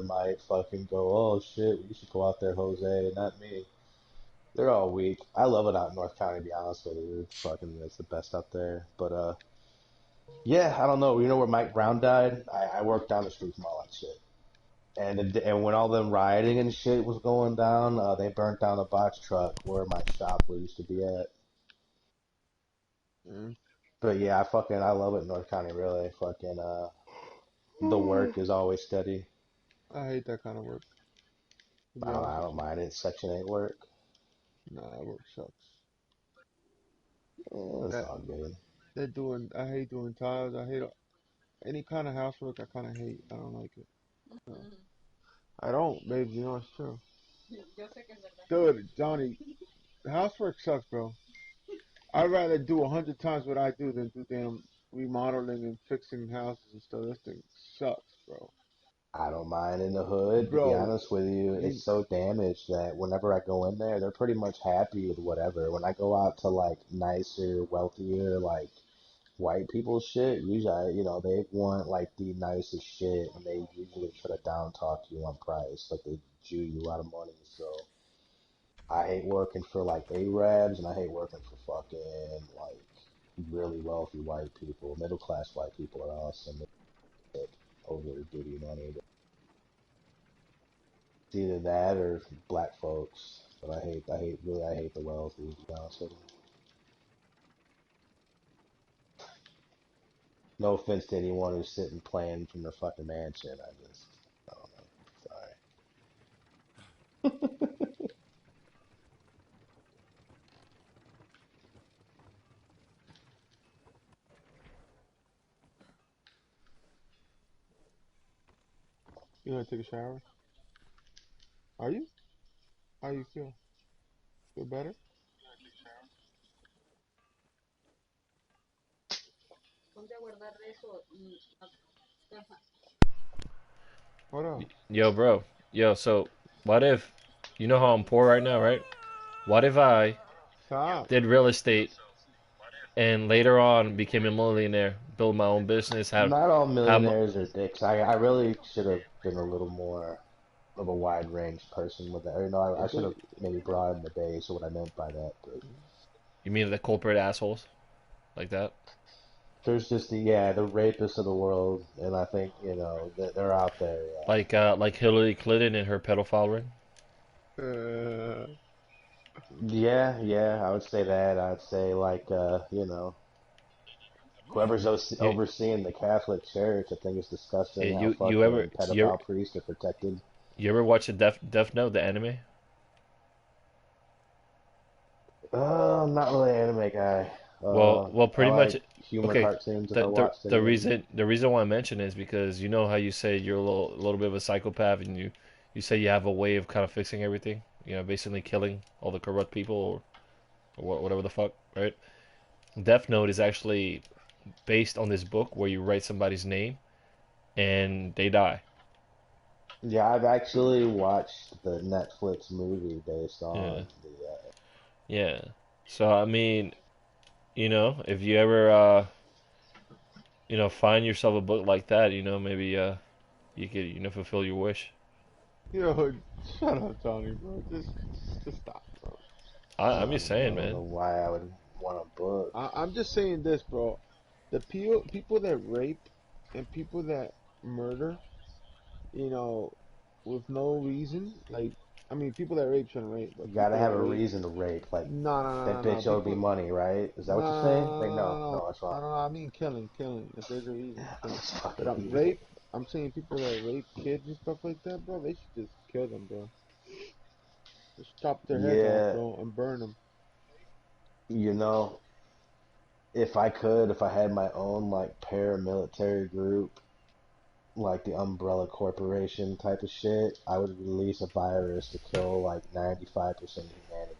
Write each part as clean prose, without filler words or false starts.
might fucking go, oh shit, you should go out there, Jose, not me. They're all weak. I love it out in North County, to be honest with you. It's the best out there. But yeah, I don't know. You know where Mike Brown died? I worked down the street from all that shit. And when all them rioting and shit was going down, they burnt down a box truck where my shop used to be at. Mm. But yeah, I love it in North County. Really, the work is always steady. I hate that kind of work, to be I honest with don't you. mind it. Section 8 work. Nah, that work sucks. It's That all good. they're doing. I hate doing tiles. I hate any kind of housework. I kind of hate. I don't like it. No. I don't, babe. You know it's true. Dude, Johnny, housework sucks, bro. I'd rather do 100 times what I do than do damn remodeling and fixing houses and stuff. This thing sucks, bro. I don't mind in the hood. To be Bro, honest with you, you, it's so damaged that whenever I go in there, they're pretty much happy with whatever. When I go out to like nicer, wealthier, like white people shit, usually, they want like the nicest shit, and they usually try to down talk you on price, like they Jew you out of money. So I hate working for like Arabs, and I hate working for fucking like really wealthy white people. Middle class white people are awesome. They get over duty money. It's either that or black folks. But I hate the wealthy, to be honest with you. No offense to anyone who's sitting playing from their fucking mansion. I don't know. Sorry. you gonna take a shower? Are you? How you feel? Feel better? What else? Yo, bro. Yo, so what if you know how I'm poor right now, right? What if I Stop. did real estate and later on became a millionaire, build my own business, Not all have millionaires are dicks. I really should have been a little more of a wide range person with that. Or, I It should does. have maybe broadened the base of what I meant by that. But you mean the culprit assholes like that? there's just the rapists of the world, and I think that they're out there. Yeah. Like Hillary Clinton and her pedophile ring? Uh, Yeah, yeah, I would say that. I'd say like whoever's You overseeing the Catholic Church. I think it's disgusting how you ever fucking pedophile priests are protected. you ever watch the Death Note, the anime? I'm not really an anime guy. Well, I pretty much. like humor Okay, cartoons if I watched the any of them. reason why I mention is because you know how you say you're a little bit of a psychopath, and you say you have a way of kind of fixing everything. You know, basically killing all the corrupt people or whatever the fuck, right? Death Note is actually based on this book where you write somebody's name and they die. Yeah, I've actually watched the Netflix movie based Yeah, on the. yeah. So I mean, if you ever find yourself a book like that, maybe you could fulfill your wish. yo, shut up, Tony, bro. Just stop, bro. I'm just I saying, don't know man. why I would want a book. I'm just saying this, bro. The people that rape and people that murder, you know, with no reason, like, I mean, people that rape shouldn't rape, You but gotta people have that a rape, reason to rape. Like no, no, that no, no, no. bitch owed me People, money, right? Is that no, what you're saying? Wait, no, no, no, no, that's no, wrong. no, I mean killing. If there's a reason, killing. That's But fucking evil. rape, I'm saying people that rape kids and stuff like that, bro. They should just kill them, bro. Just chop their heads off, Yeah, bro, and burn them. you know, if I had my own like paramilitary group, like the Umbrella Corporation type of shit, I would release a virus to kill like 95% of humanity.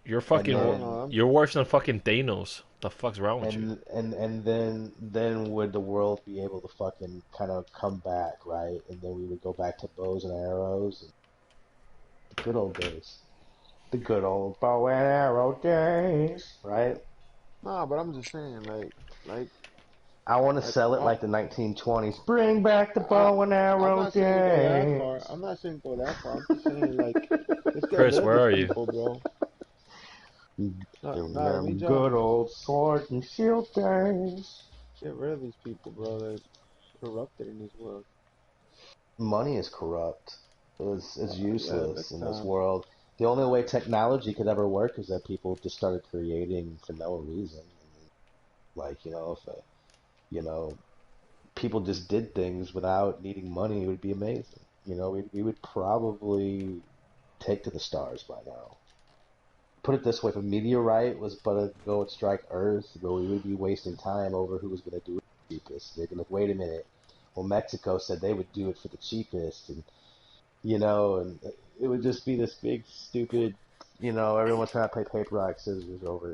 You're And fucking I don't then know. you're worse than fucking Thanos. The fuck's wrong with you? and then would the world be able to fucking kind of come back, right? And then we would go back to bows and arrows and the good old days. The good old bow and arrow days, right? Nah, but I'm just saying, like, I want to Like, sell it like the 1920s. Bring back the I, bow and I'm arrow not saying go that far. days. I'm not saying go that far. I'm just saying like, let's get Chris, rid of where these are you? people, bro. Not let me Good jump. old sword and shield days. Get rid of these people, bro. They're corrupted in this world. Money is corrupt. It's Yeah, useless next in this time. world. The only way technology could ever work is that people just started creating for no reason. I mean, like, if you know, people just did things without needing money, it would be amazing. We would probably take to the stars by now. Put it this way, if a meteorite was but to go and strike Earth, well, we would be wasting time over who was going to do it the cheapest. They'd be like, wait a minute. Well, Mexico said they would do it for the cheapest, and it would just be this big, stupid, everyone's trying to play paper, rock, scissors over,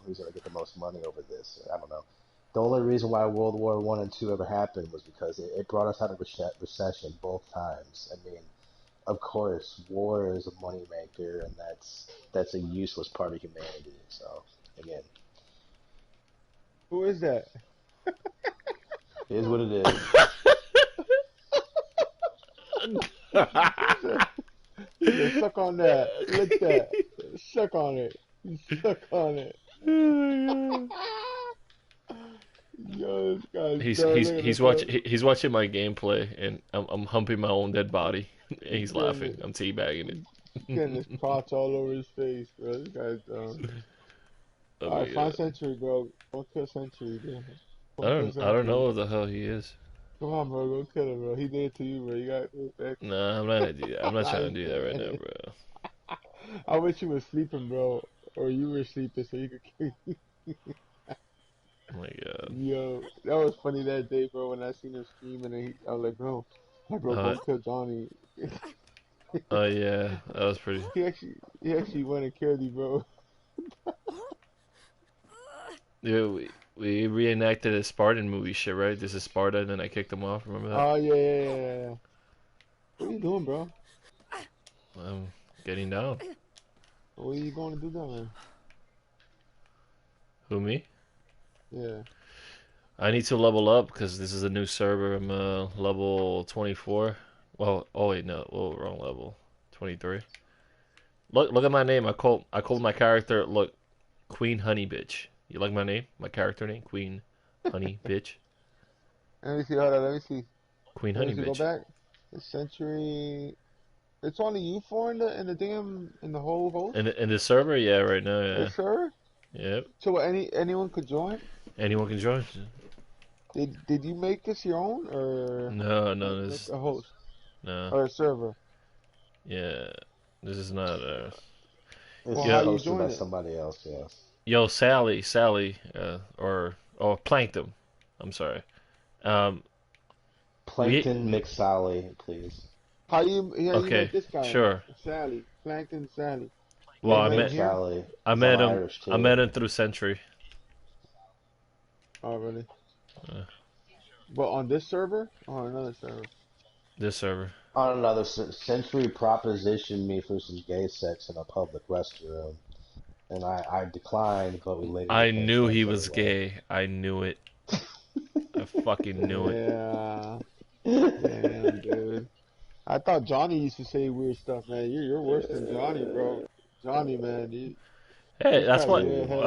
who's going to get the most money over this. I don't know. The only reason why World War One and Two ever happened was because it brought us out of recession both times. I mean, of course, war is a moneymaker, and that's a useless part of humanity. So again, Who is that? it is what it is. He said, he said, suck on that. Lick that. Suck on it. Suck on it. Oh Yo, this guy's He's done. he's Look at he's this. watching he's watching my gameplay, and I'm humping my own dead body, and He's he's getting laughing. I'm teabagging getting his it. crotch all over his face, bro. This guy's dumb. Oh my Alright, find god. Century, bro. Go kill Century, bro. I Go kill don't know Century. what the hell he is. Come on, bro. Go kill him, bro. He did it to you, bro. You got respect. Nah, I'm not gonna do that. I'm not I trying ain't to do that right now, playing. bro. I wish you was sleeping, bro. Or you were sleeping so you could kill you. Oh my god. Yo, that was funny that day, bro, when I seen him screaming and I was like, bro, Uh go kill Johnny. oh yeah, that was pretty. He actually went and killed you, bro. Yeah, we reenacted a Spartan movie shit, right? This is Sparta, and then I kicked him off. Remember that? Oh yeah, yeah, yeah, yeah, yeah. What are you doing, bro? I'm getting down. What are you going to do down there? Who, me? Yeah. I need to level up because this is a new server. I'm level 24. Well, oh wait, no, oh, wrong level. 23. Look at my name. I called my character, look, Queen Honey Bitch. You like my name? My character name, Queen Honey Bitch. Let me see. Hold on. Let me see. Queen Let me Honey see. Go Bitch. back. The century. It's only you four in the damn in the whole host. In the server, yeah, right now, Yes, yeah. sir. Yep. So anyone could join. Anyone can join. Did you make this your own or No, like no, like this, a host no. or a server? Yeah, this is not. This Well, is how Yo, you hosted by join it? somebody else. Yes. yo, Sally, or Plankton. I'm sorry. Um, we Plankton McSally, please. How you met okay, this guy? sure. Sally, Plankton Sally. Well, You I Plankton met him met here? McSally, I because I'm met him. Irish I too. met him through Century. Oh, really? Uh, But on this server or another server? this server. On another Century propositioned me for some gay sex in a public restroom, and I declined, but we later I became knew he friends was anyway. gay. I knew it. I fucking knew it. Yeah. Damn, dude. I thought Johnny used to say weird stuff, man. You're worse than Johnny, bro. Johnny, man, Hey, this guy's way ahead of you.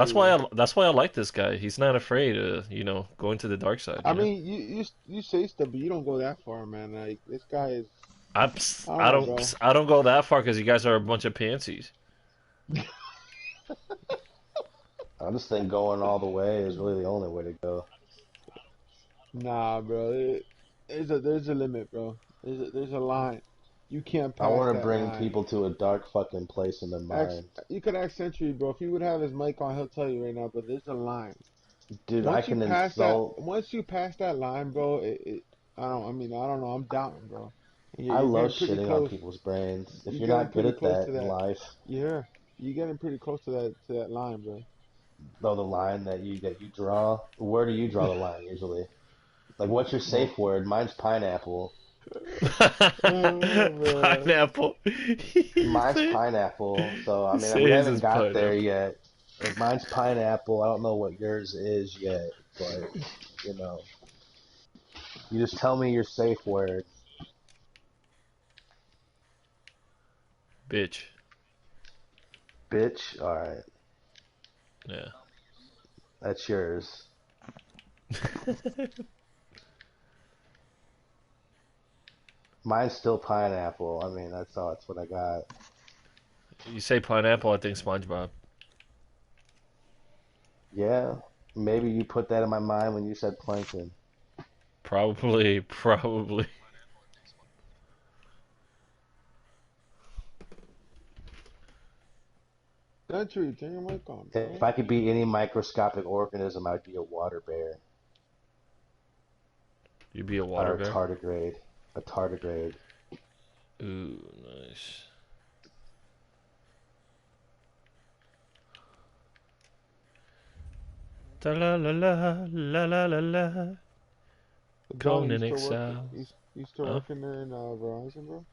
that's why I like this guy. He's not afraid of going to the dark side. I mean, you say stuff, but you don't go that far, man. Like this guy is, I don't know, bro. I don't go that far because you guys are a bunch of pansies. I just think going all the way is really the only way to go. Nah, bro. There's a limit, bro. There's a line. You can't I pass want to that bring line. people to a dark fucking place in their Ask, mind. you could ask Century, bro. If he would have his mic on, he'll tell you right now. But there's a line. Dude, I can insult. Once you pass that line, bro, I mean, I don't know. I'm doubting, bro. And I you're love getting pretty shitting on close. people's brains. If You're you're getting not good pretty at close that to in that. life, Yeah, you're getting pretty close to that line, bro. though the line that you draw, where do you draw the line usually? Like, what's your Well, safe word? Mine's pineapple. oh man. Pineapple. Mine's pineapple. So I He mean, we says haven't it's got there pineapple. yet. Mine's pineapple. I don't know what yours is yet, but you know, you just tell me your safe word. Bitch. Bitch. All right, Yeah. that's yours. Mine's still pineapple. I mean, that's all. That's what I got. You say pineapple, I think SpongeBob. Yeah, maybe you put that in my mind when you said plankton. Probably, probably. Country, turn your mic on, If bro. I could be any microscopic organism, I'd be a water bear You be a water or a bear? tardigrade. A tardigrade. Ooh, nice. Da la la la la la la la. Johnny, you Conan still working? Exiles. You still Huh? working there in Verizon, bro?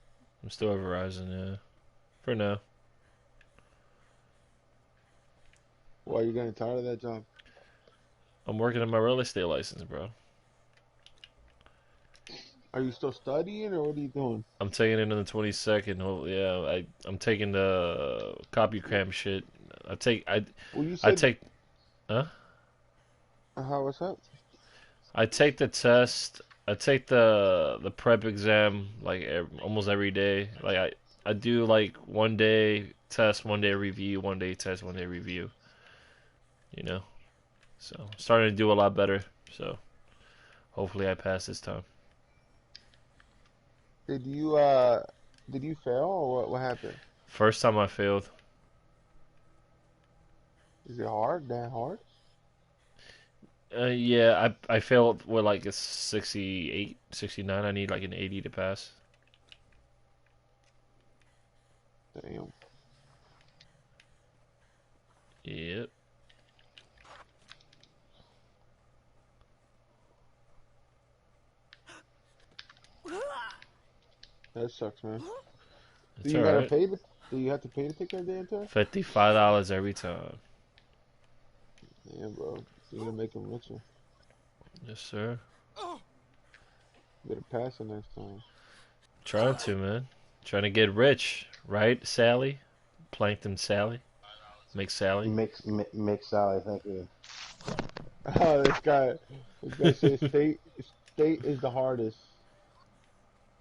I'm still at Verizon, yeah. For now. Why you getting tired of that job? I'm working on my real estate license, bro. Are you still studying or what are you doing? I'm taking it on the 22nd. Oh, yeah, I'm taking the copy cram shit. I take I Well, you I said take huh? how was that? I take the test. I take the prep exam like almost every day. Like I do like 1 day test, 1 day review, 1 day test, 1 day review. You know, so I'm starting to do a lot better. So hopefully I pass this time. Did you fail or what happened? First time I failed. Is it hard? That hard? Yeah, I failed with like a 68, 69. I need like an 80 to pass. Damn. Yep, That sucks, man. Do it's you all gotta right. pay to do you have to pay to take that damn test? $55 every time. Damn, bro. You gotta make them richer. Yes, sir. You gotta pass it next time. Trying to, man. Trying to get rich, right, Sally? Plankton Sally. Make Sally. Mix salad. Thank you. Oh, this guy says state is the hardest.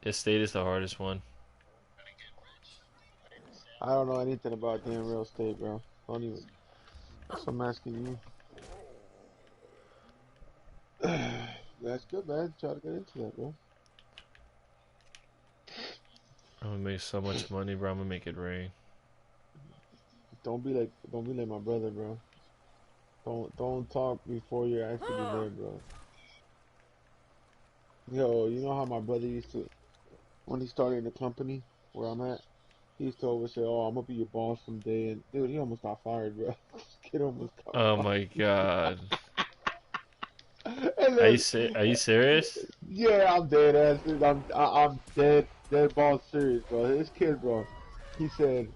Estate is the hardest one. I don't know anything about damn real estate, bro. Don't even. So I'm asking you. That's good, man. Try to get into that, bro. I'm gonna make so much money, bro. I'm gonna make it rain. Don't be like my brother, bro. Don't talk before you're actually there, bro. Yo, you know how my brother used to when he started the company where I'm at. He used to always say, "Oh, I'm gonna be your boss someday," and dude, he almost got fired, bro. This kid almost got Oh fired. my god. And then, Are you serious? yeah, I'm dead ass. Dude. I'm dead ball serious, bro. This kid, bro. He said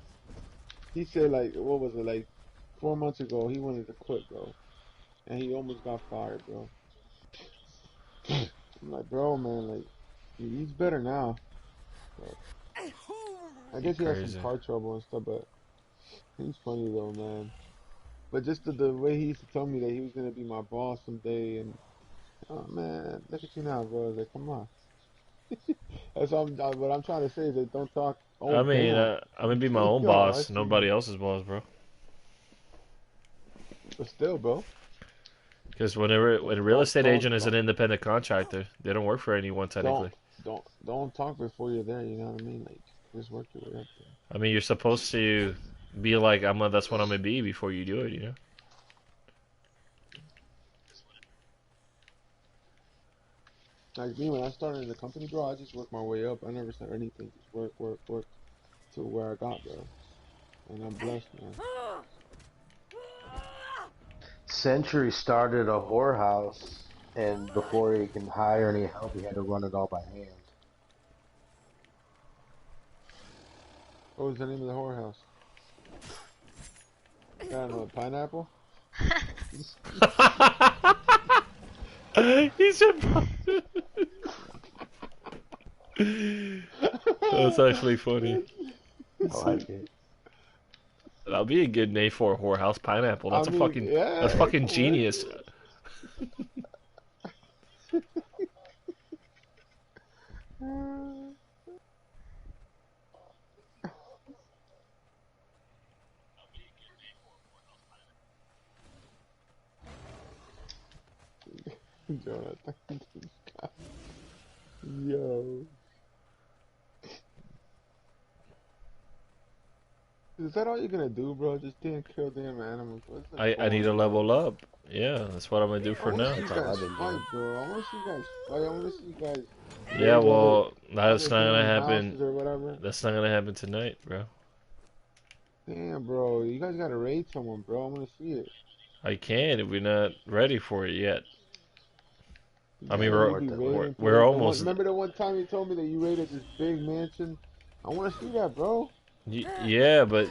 he said like what was it like 4 months ago? He wanted to quit, bro, and he almost got fired, bro. I'm like, bro, man, like he's better now. But I You guess he has some crazy. car trouble and stuff, but he's funny though, man. But just the way he used to tell me that he was gonna be my boss someday, and oh man, look at you now, bro. Like, come on. What I'm trying to say is that don't talk. Oh I mean, damn, I'm gonna be my own yo, I boss, see you. nobody else's boss, bro. But still, bro, Because when a real don't estate don't agent is an don't independent contractor, they don't work for anyone don't technically. don't talk before you're there. You know what I mean? Like, just work your way up there. I mean, you're supposed to be like, that's what I'm gonna be before you do it, you know? Like me, when I started in the company, bro, I just worked my way up. I never said anything. Just work to where I got, bro. And I'm blessed, man. Century started a whorehouse, and before he can hire any help, he had to run it all by hand. What was the name of the whorehouse? I don't know, pineapple? He said, "That's actually funny." I like it. That'll be a good name for a whorehouse. Pineapple. I mean, That's yeah, fucking come on. genius. Jonathan. Yo. Is that all you're gonna do, bro? Just damn kill damn animals. What's the I need to point, bro? level up. Yeah, that's what I'm gonna do I for wanna now. see you That's all guys I've been fight, doing. bro. I wanna see you guys fight. I wanna see you guys Yeah, raid well, other that's not gonna damn happen. houses or whatever. That's not gonna happen tonight, bro. Damn, bro. You guys gotta raid someone, bro. I wanna see it. I can't if we're not ready for it yet. I You mean, Yeah, really we're be worth it. we're, raiding we're places. almost. Remember the one time you told me that you raided this big mansion? I wanna see that, bro. Yeah, but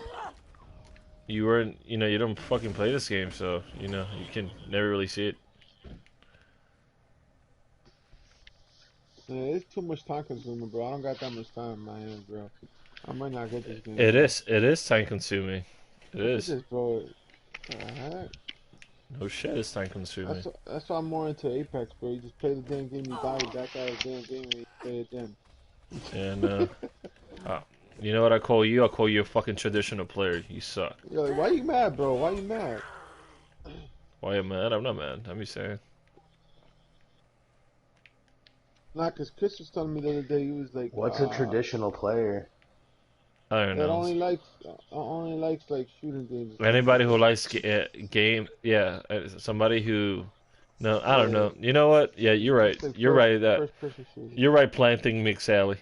you weren't. You don't fucking play this game, so you can never really see it. Yeah, it's too much time consuming, bro. I don't got that much time in my hands, bro. I might not get this game, It bro. is. It is time consuming. It Look at is. this, bro. The heck? No shit, it's time consuming. That's why I'm more into Apex, bro. You just play the damn game, you die, you back out of the damn game, and you play it again. And uh, you know what I call you? I call you a fucking traditional player. You suck. You're like, why you mad, bro? Why you mad? Why am I mad? I'm not mad. I'm just saying. Nah, cause Chris was telling me the other day he was like, What's a traditional player? I don't that know. only likes like shooting games and stuff Anybody like who that. likes game, yeah, somebody who, no, I don't Yeah, know. You know what? Yeah, you're right. it's like You're right that first person shooting. you're right. Planting Mick Sally.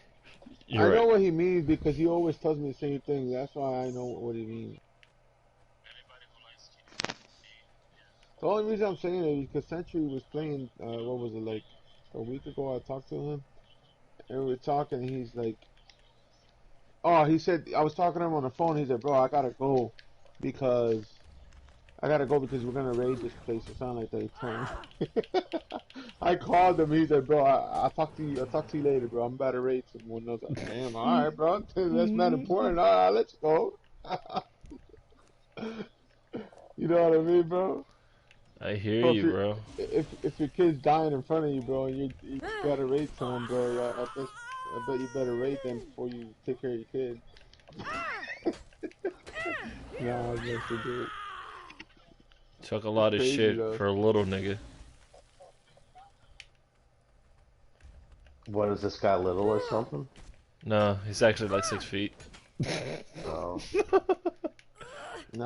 You're I know right. what he means because he always tells me the same thing. That's why I know what he means. The only reason I'm saying it is because Century was playing. What was it like a week ago? I talked to him and we were talking. And he's like, "Oh," he said. I was talking to him on the phone. He said, "Bro, because I gotta go because we're gonna raid this place or something like that." He told me. I called him. He said, "Bro, I'll talk to you. I'll talk to you later, bro. I'm about to raid someone." I was like, "Damn, all right, bro. That's not important. All right, let's go." You know what I mean, bro? I hear So you, bro. if your kid's dying in front of you, bro, and you gotta rate someone, bro, I bet you better rate them before you take care of your kid. Nah, I was messing, dude. Took a It's lot of crazy shit though. for a little nigga. What is this guy little or something? No, he's actually like 6 feet. Oh,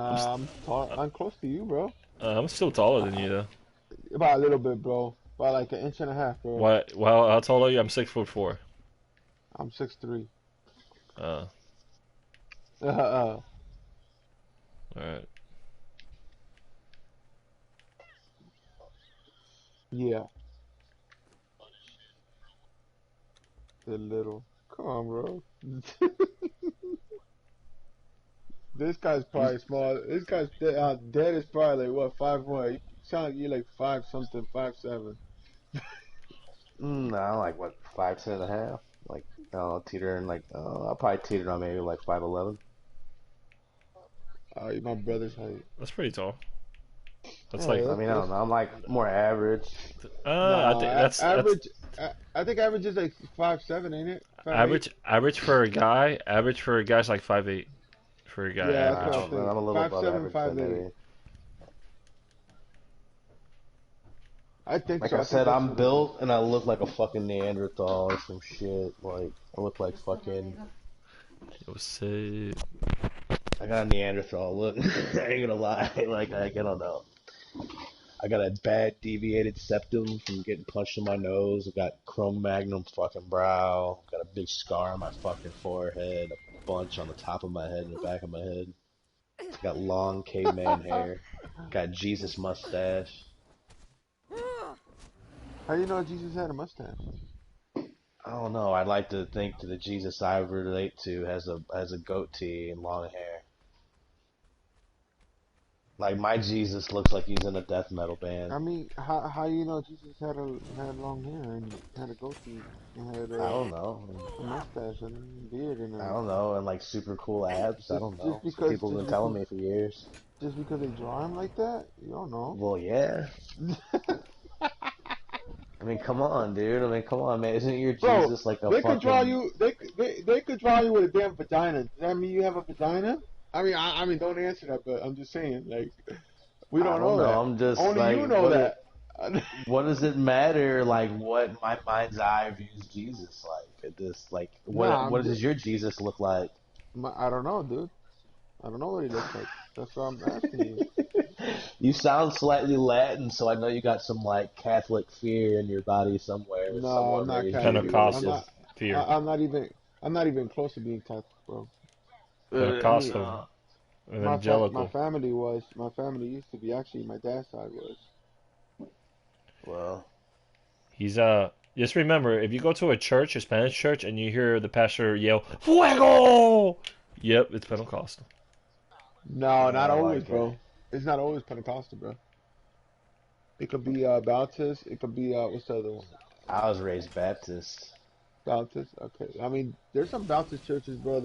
I'm Nah, I'm tall. I'm close to you, bro. I'm still taller than Uh, you though. about a little bit, bro. About like an inch and a half, bro. Why? Well, how tall are you? I'm 6'4". I'm 6'3". Uh, all right. Yeah, the little. Come on, bro. This guy's you probably small. This guy's dead is probably like what 5'1". You sound like you're like 5 something, 5'7". no, like what 5'10" and a half? Like teetering like I'll probably teeter on maybe like 5'11". You're my brother's height. That's pretty tall. That's Yeah, like, I mean, I don't know. I'm like more average. I think that's average. I think average is like 5'7", ain't it? 5'8". average for a guy. Average for a guy's like 5'8". For a guy, Yeah, that's what I average. Then think. I'm a little Five above seven, average five then eight. maybe. I think Like so. I I think said, that's I'm what it is. built and I look like a fucking Neanderthal or some shit. Like I look like fucking. Yo, say, I got a Neanderthal look. I ain't gonna lie. Like I don't know. I got a bad deviated septum from getting punched in my nose. I got chrome magnum fucking brow. Got a big scar on my fucking forehead. A bunch on the top of my head and the back of my head. Got long caveman hair. Got Jesus mustache. How do you know Jesus had a mustache? I don't know. I'd like to think that the Jesus I relate to has a goatee and long hair. Like my Jesus looks like he's in a death metal band. I mean, how you know Jesus had long hair and had a goatee and had I don't know. a mustache and beard and I don't everything? know, and like super cool abs. I Just don't just know. Some because people have just been telling because me for years. just because they draw him like that, you don't know. Well, yeah. I mean, come on, dude. I mean, come on, man. Isn't your Bro, Jesus like a they could draw fucking? you. They could draw you with a damn vagina. Does that mean you have a vagina? I mean, don't answer that. But I'm just saying, like, we I don't don't know know. that. I'm just Only like, you know what? that. What does it matter? Like, what my mind's eye views Jesus like? It just like, Nah, what does your Jesus look like? I don't know, dude. I don't know what he looks like. That's why I'm asking you. You sound slightly Latin, so I know you got some like Catholic fear in your body somewhere. No, I'm Someone not raised you to be Catholic. Pentecostal religious. fear. I'm not even. I'm not even close to being Catholic, bro. I mean, Pentecostal. my Evangelical. family was. My family used to be. Actually, my dad's side was. Well, He's just remember if you go to a church, a Spanish church, and you hear the pastor yell "Fuego!" Yep, it's Pentecostal. No, not I always, like it. bro. It's not always Pentecostal, bro. It could be Baptist. It could be what's the other one? I was raised Baptist. Baptist. Okay. I mean, there's some Baptist churches, bro.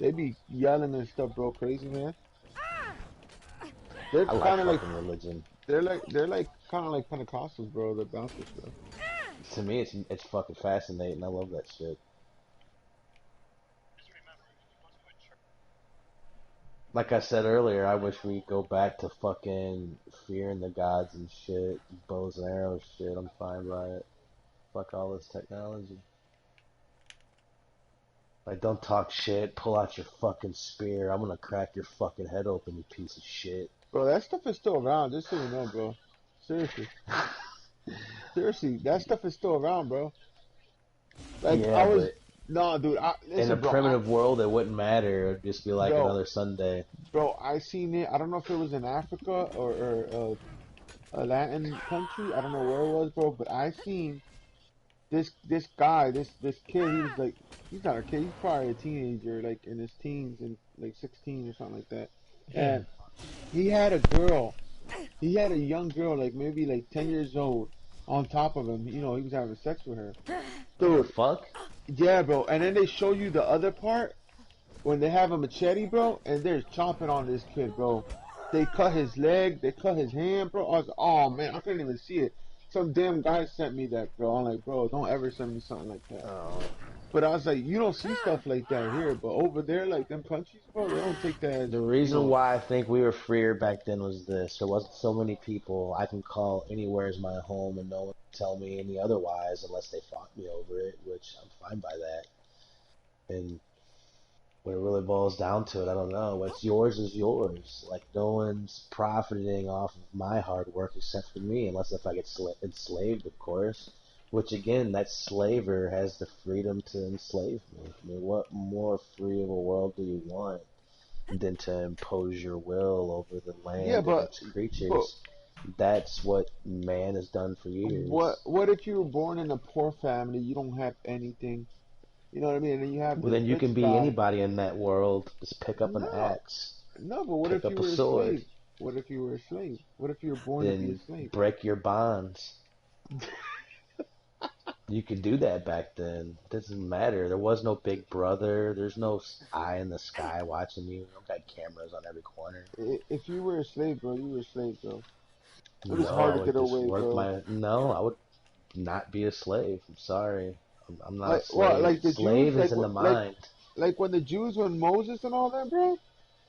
They be yelling and stuff, bro. Crazy man. They're I like kind of like fucking religion. they're like kind of like Pentecostals, bro. They're Baptist, bro. To me, it's fucking fascinating. I love that shit. Like I said earlier, I wish we go back to fucking fearing the gods and shit, bows and arrows shit. I'm fine by it. Fuck all this technology. Like, don't talk shit. Pull out your fucking spear. I'm gonna crack your fucking head open, you piece of shit. Bro, that stuff is still around. Just so you know, bro. Seriously, seriously, that stuff is still around, bro. Like I Yeah, was, but no, dude. in a Listen, bro. primitive world, it wouldn't matter. It'd just be like Bro, another Sunday. bro. I seen it. I don't know if it was in Africa or a Latin country. I don't know where it was, bro. But I seen this guy, this kid. He was like, he's not a kid. He's probably a teenager, like in his teens and like 16 or something like that. Yeah. And he had a girl. He had a young girl, like maybe like 10 years old, on top of him. You know, he was having sex with her. What the Dude, fuck? yeah, bro. And then they show you the other part when they have a machete, bro, and they're chomping on this kid, bro. They cut his leg, they cut his hand, bro. I was like, oh man, I couldn't even see it. Some damn guy sent me that, bro. I'm like, bro, don't ever send me something like that. Oh. But I was like, you don't see stuff like that here, but over there, like them countries, bro, they don't take that as, The you reason know, why I think we were freer back then was this. There wasn't so many people. I can call anywhere as my home and no one can tell me any otherwise unless they fought me over it, which I'm fine by that. And when it really boils down to it, I don't know. What's yours is yours. Like, no one's profiting off of my hard work except for me, unless if I get enslaved, of course. Which, again, that slaver has the freedom to enslave me. I mean, what more free of a world do you want than to impose your will over the yeah, land and its but creatures? That's what man has done for years. what if you were born in a poor family, you don't have anything, you know what I mean? And then you have Well, this then you can rich be guy. anybody in that world. Just pick up an No, axe, no, but what pick if you up a were a sword, slave? What if you were a slave? What if you were born to be a then slave? break your bonds. You could do that back then. It doesn't matter. There was no big brother. There's no eye in the sky watching you. You don't got cameras on every corner. If you were a slave, bro, you were a slave, bro. It was No, hard I to would get just away, work bro. my. No, I would not be a slave. I'm sorry. I'm not a Like what? slave. Like the Jews? Slave is in the mind. Like when the Jews, when Moses and all that, bro?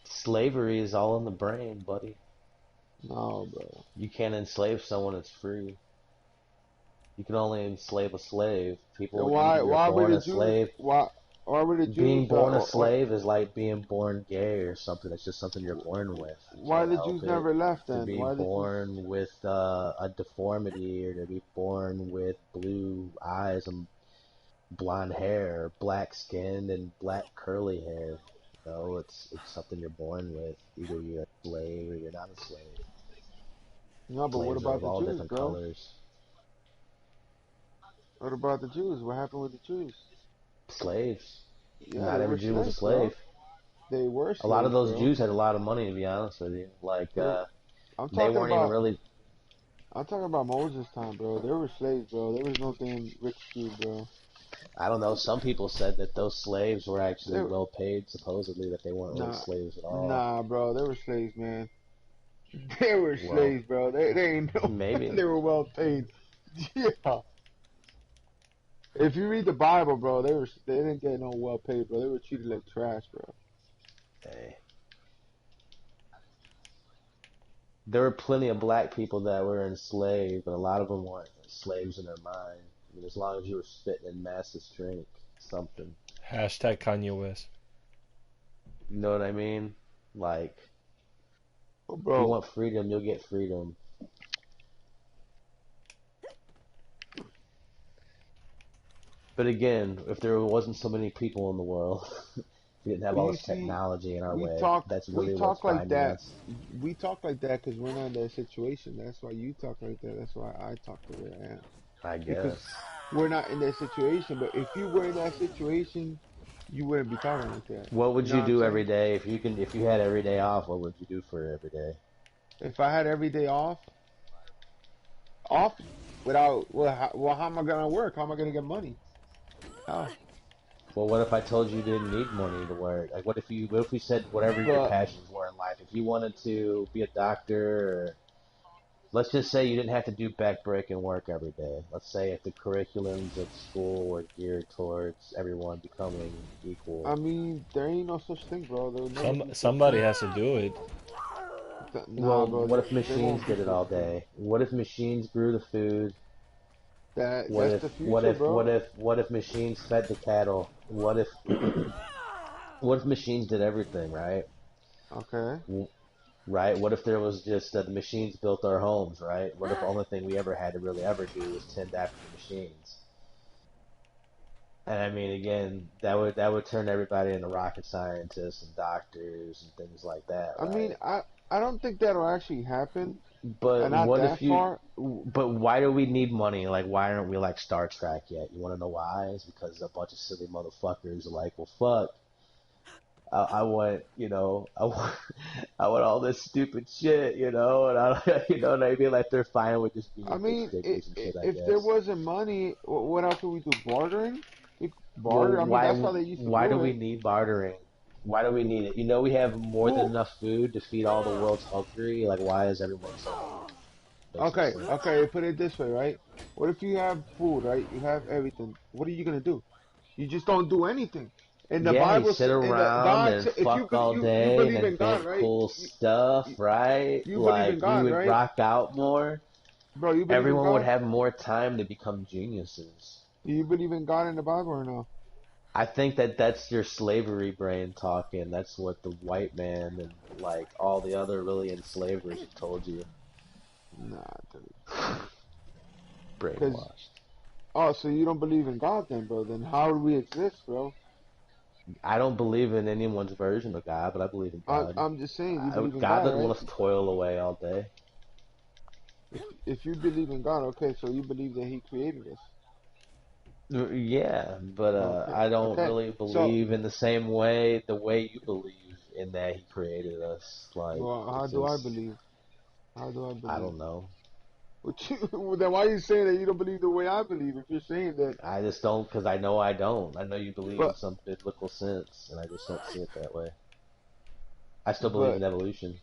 Slavery is all in the brain, buddy. No, bro. You can't enslave someone that's free. You can only enslave a slave. Then People, you're why were born the a Jews? slave. Why were the Being Jews? born a slave is like being born gay or something. It's just something you're born with. You Why can't the help Jews it. never left To then? be Why the Jews? born with a deformity or to be born with blue eyes and blonde hair, black skin and black curly hair. You know, it's something you're born with. Either you're a slave or you're not a slave. No, but what Slaves are about of the all Jews, different bro? colors. What about the Jews? What happened with the Jews? Slaves. Yeah, Not they every were Jew was a slaves, bro. slave. they were A lot of slaves, those bro. Jews had a lot of money, to be honest with you. Like, They, I'm they talking weren't even about really. I'm talking about Moses' time, bro. They were slaves, bro. There was no damn rich dude, bro. I don't know. Some people said that those slaves were They actually well paid, supposedly that they weren't really nah slaves at all. nah, bro. They were slaves, man. They were Well, slaves, bro. They ain't no. maybe. They were well paid. Yeah. If you read the Bible, bro, they didn't get no well paid, bro. They were treated like trash, bro. Hey, there were plenty of black people that were enslaved, but a lot of them weren't slaves in their mind. I mean, as long as you were spitting in massive drink, something. Hashtag Kanye West. You know what I mean? Like, But if you bro, want freedom, you'll get freedom. But again, if there wasn't so many people in the world, if we didn't have but all you this see, technology in our we way, talk that's we really what's talk like binding that. us. We talk like that because we're not in that situation. That's why you talk like that. That's why I talk the way I am. I Because guess. we're not in that situation. But if you were in that situation, you wouldn't be talking like that. What You would know you what I'm do every saying? day if you had every day off? What would you do for every day? If I had every day off without, well, how am I gonna work? How am I gonna get money? How? Well, what if I told you you didn't need money to work? Like, what if we said whatever your But passions were in life? If you wanted to be a doctor, or let's just say you didn't have to do backbreaking work every day. Let's say if the curriculums of school were geared towards everyone becoming I equal. mean, there ain't no such thing, bro. There will never be such Somebody thing. has to do it. Nah, Well, bro. what if There machines won't be did it such all thing. day? What if machines grew the food? That's the future, bro. What if machines fed the cattle? What if what if machines did everything, right? Okay. Right? What if there was just the machines built our homes, right? What if the only thing we ever had to really ever do was tend after the machines? And I mean, again, that would turn everybody into rocket scientists and doctors and things like that, I mean, right? I don't think that'll actually happen. But Not what that if you? far. But why do we need money? Like, why aren't we like Star Trek yet? You want to know why? It's because a bunch of silly motherfuckers are like, well, fuck. I want, I want, I want all this stupid shit, and I, what I mean? Like they're fine with just I being rich mean, diggers and shit, I if there guess. wasn't money, what else would we do? Bartering? We Well, barter. I mean, that's how they used to why do do we it. need bartering? Why do we need it? We have more than Well, enough food to feed all the world's hungry. Like, why is everyone so hungry? Makes no okay, sense. okay. Put it this way, right? What if you have food, right? You have everything. What are you gonna do? You just don't do anything. And the Yeah, you Bible, sit and the around God, and if fuck all you day and believe in God, invent right? cool stuff, You, right? you believe in Like, we God, would right? rock out more. Bro, you believe in Everyone would God? have more time to become geniuses. Do you believe in God in the Bible or no? I think that that's your slavery brain talking. That's what the white man and like all the other really enslavers have told you. Nah, dude. Cause Brainwashed. oh, so you don't believe in God then, bro? Then how do we exist, bro? I don't believe in anyone's version of God, but I believe in God. I'm just saying you believe in God God, doesn't right? want us to toil away all day. If you believe in God, okay, so you believe that He created us. Yeah, but Okay, I don't okay. really So, believe in the way you believe in that He created us. Like, well, how it's do I just, believe? How do I I believe? don't know. But well, then why are you saying that you don't believe the way I believe? If you're saying that, I just don't, because I know I don't. I know you believe in but some biblical sense, and I just don't see it that way. I still believe but in evolution.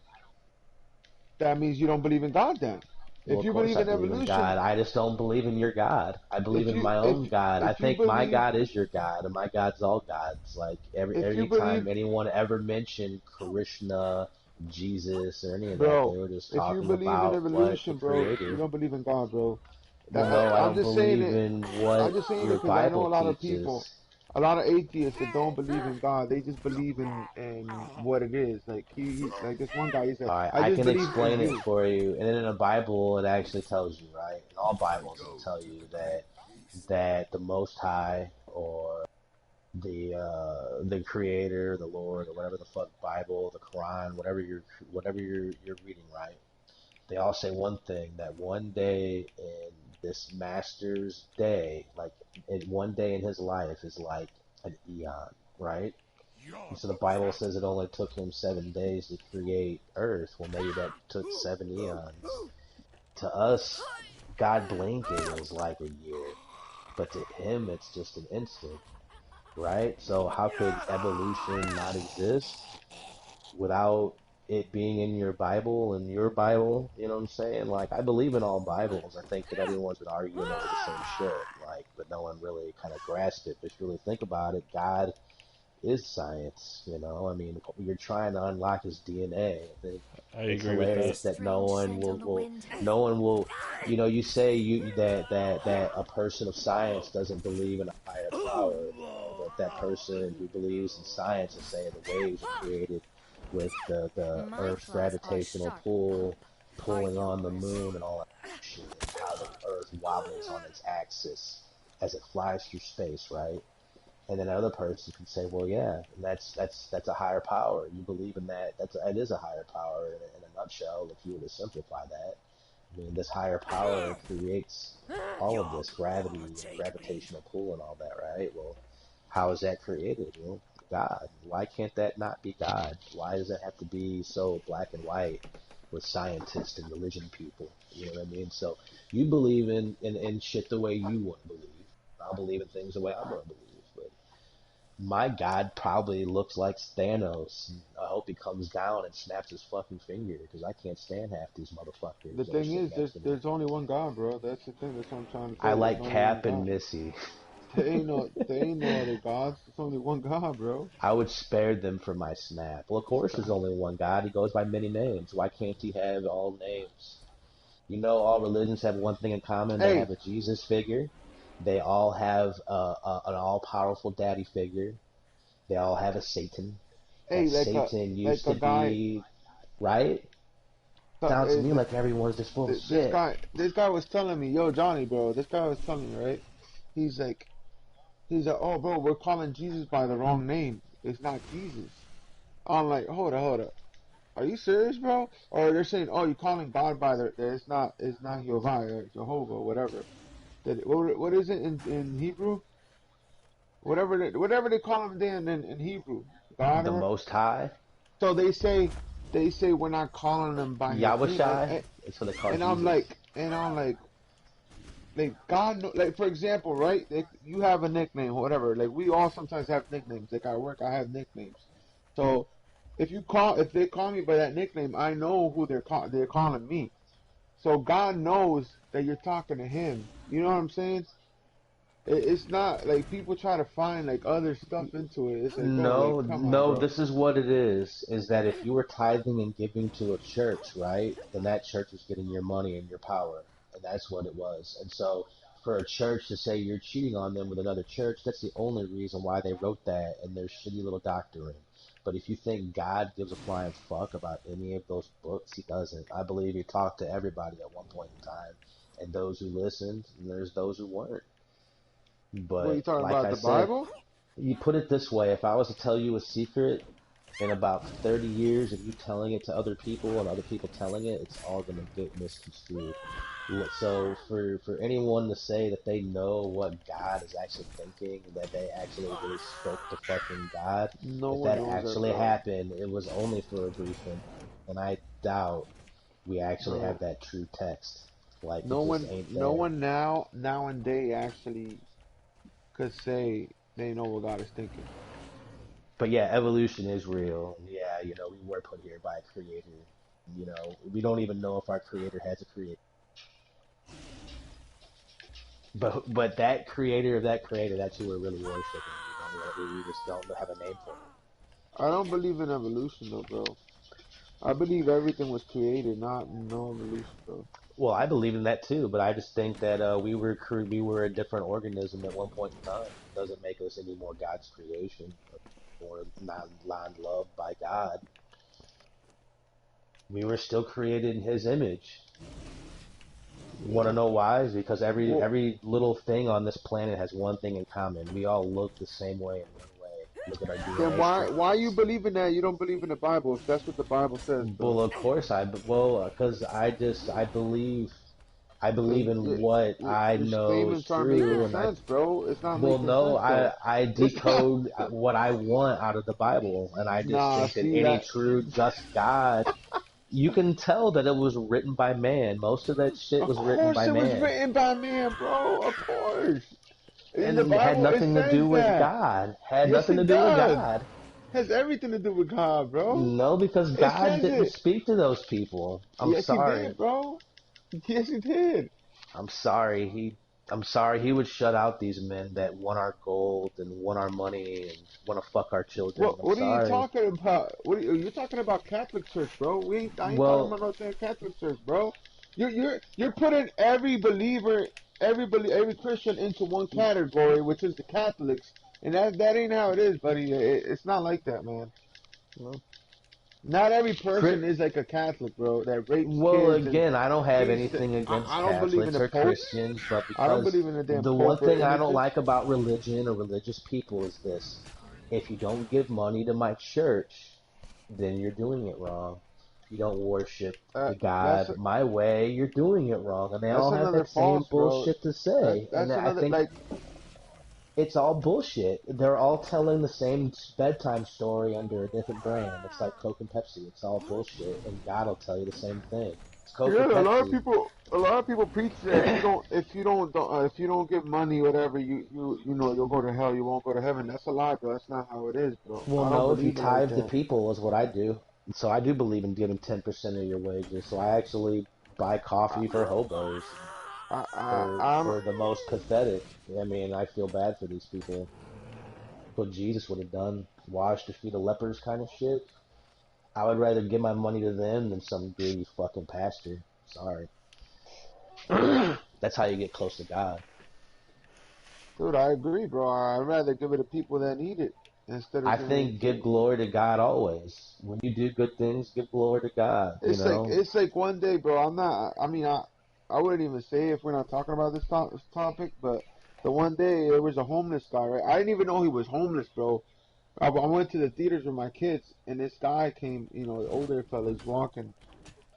that means you don't believe in God then. Well, If of you course believe I in believe in evolution, God. I just don't believe in your God. I believe if in you my own God. I if you think my believe God is your God, and my God's all gods. Like if you every time believe, anyone ever mentioned Krishna, Jesus, or any of that, they bro, were just if you talking believe in about what the evolution, bro, you Creator. don't believe in God, bro. Well, no, I I'm don't just saying believe it. in I'm what just saying it your because I know Bible a lot of people, teaches. a lot of atheists that don't believe in God. They just believe in what it is. Like like this one guy, he said, All right, I I just can believe in explain it you. for you. And then in the Bible, it actually tells you, right? In all Bibles, it'll tell you that the Most High or the Creator, the Lord, or whatever the fuck Bible, the Quran, whatever you're reading, right? They all say one thing, that one day in this master's day, like in one day in his life is like an eon, right? And so the Bible says it only took him 7 days to create Earth. Well, maybe that took 7 eons. To us, God blinking is like a year, but to him, it's just an instant, right? So how could evolution not exist without it being in your Bible and your Bible? You know what I'm saying? Like, I believe in all Bibles. I think that everyone's been arguing over the same shit, like, but no one really kind of grasped it. But if you really think about it, God is science, you know? I mean, you're trying to unlock his DNA. I think I it's agree with hilarious that. that no one will, you say that a person of science doesn't believe in a higher power, you know, but that person who believes in science is saying the waves are created with the Earth's gravitational pull pulling on the moon and all that shit, and how the Earth wobbles on its axis as it flies through space, right? And then another person can say, well, yeah, that's a higher power. You believe in that? That is a higher power in a nutshell. If you were to simplify that, I mean, this higher power creates all of this gravity and gravitational pull and all that, right? Well, how is that created? Well, God. Why can't that not be God? Why does it have to be so black and white with scientists and religion people? You know what I mean? So you believe in shit the way you want to believe. I'll believe in things the way I'm going to believe. But my God probably looks like Thanos. I hope he comes down and snaps his fucking finger because I can't stand half these The motherfuckers that are thing sitting is, next to me. there's only one God, bro. That's the thing. That's what I'm trying to I say. There's like only one Cap and God. Missy. There ain't no other gods. There's only one God, bro. I would spare them for my snap. Well, of course, there's only one God. He goes by many names. Why can't he have all names? You know, all religions have one thing in common. They Hey, have a Jesus figure. They all have an all-powerful daddy figure. They all have a Satan. That hey, Satan like used a to guy. be, right? Sounds to Is me like everyone's just full of this shit. guy? This guy was telling me, yo, Johnny, bro. This guy was telling me, right? He's like, oh, bro, we're calling Jesus by the wrong name. It's not Jesus. I'm like, hold up. Are you serious, bro? Or they're saying, oh, you're calling God by the, it's not Jehovah or Jehovah, whatever. What is it in Hebrew? Whatever they call him then in Hebrew, God The or Most High, so they say we're not calling him by his name, Yahushai, that's what they call and I'm Jesus. like God, like for example, right? Like, you have a nickname, whatever. Like we all sometimes have nicknames. Like at work, I have nicknames. So if they call me by that nickname, I know who they're calling me. So God knows that you're talking to Him. You know what I'm saying? It's not like people try to find like other stuff into it. It's like, bro, like No, come on, no, bro. this is what it is that if you were tithing and giving to a church, right, then that church was getting your money and your power. And that's what it was. And so for a church to say you're cheating on them with another church, that's the only reason why they wrote that in their shitty little doctrine. But if you think God gives a flying fuck about any of those books, he doesn't. I believe he talked to everybody at one point in time, and those who listened, and there's those who weren't. What are you But talking like about? I The said, Bible? you put it this way, if I was to tell you a secret in about 30 years of you telling it to other people and other people telling it, it's all going to get misconstrued. So for anyone to say that they know what God is actually thinking, that they actually really spoke to fucking God, No if one that knows that, actually bro. happened, it was only for a brief minute. And I doubt we actually have Bro, that true text. Like it no just one, ain't no there. one now and they actually could say they know what God is thinking. But yeah, evolution is real. Yeah, we were put here by a creator. We don't even know if our creator has a creator. But that creator of that creator, that's who we're really worshiping. We just don't have a name for him. I don't believe in evolution though, bro. I believe everything was created, not no evolution, bro. Well, I believe in that too, but I just think that we were a different organism at one point in time. It doesn't make us any more God's creation or non loved by God. We were still created in His image. You want to know why? Is because Well, every little thing on this planet has one thing in common. We all look the same way in one way. Look at our then DNA why you structures. believe in that? You don't believe in the Bible if that's what the Bible says, Well, bro. of course because I believe. I Cause believe in what I your know is statements aren't making true, and I sense, bro. It's not well, making no, sense though. I It's not. decode what I want out of the Bible, and I just Nah, think that see any that. true, just God, you can tell that it was written by man. Most of that shit Of was written course by it was man, written by man, bro. Of course. In the and it had Bible it nothing to do says with that. God. Had Yes, nothing to it do with does. God. Has everything to do with God, bro. No, because It God says didn't it. speak to those people. I'm Yes, he sorry. did, bro. Yes, he did. I'm sorry. I'm sorry. He would shut out these men that want our gold and want our money and want to fuck our children. I'm What are you sorry. talking about? What are you're talking about Catholic Church, bro? I ain't talking Well, about no damn Catholic Church, bro. You're putting every believer, every Christian into one category, which is the Catholics, and that ain't how it is, buddy. It's not like that, man. well, Not every Chri- person is like a Catholic, bro, that rapes well, kids and again, I don't have feeds the. anything against I don't believe in Catholics the or Pope. Christians, but I don't because believe in the damn the one Pope or thing I don't images. like about religion or religious people is this: if you don't give money to my church, then you're doing it wrong. If you don't worship Uh, the that's God my way, you're doing it wrong. And they that's all have another that same false, bro. bullshit to say. And That's I another think like it's all bullshit. They're all telling the same bedtime story under a different brand. It's like Coke and Pepsi. It's all bullshit. And God will tell you the same thing. It's Coke yeah. or Pepsi. A lot of people preach that if you don't give money, whatever, you know you'll go to hell. You won't go to heaven. That's a lie, bro. That's not how it is, bro. Well, I don't no, if you believe it like tithe to that. people is what I do. So I do believe in giving 10% of your wages. So I actually buy I, coffee for hobos. I'm For the most pathetic. I mean, I feel bad for these people. What Jesus would have done, wash the feet of lepers kind of shit. I would rather give my money to them than some greedy fucking pastor. Sorry. That's how you get close to God. dude. I agree, bro. I'd rather give it to people that need it instead of I giving it think give to. glory to God always. When you do good things, give glory to God, you know? It's like one day, bro. I'm not. I mean, I wouldn't even say if we're not talking about this topic, but the one day there was a homeless guy, right? I didn't even know he was homeless, bro. I went to the theaters with my kids, and this guy came, you know, the older fella, he's walking,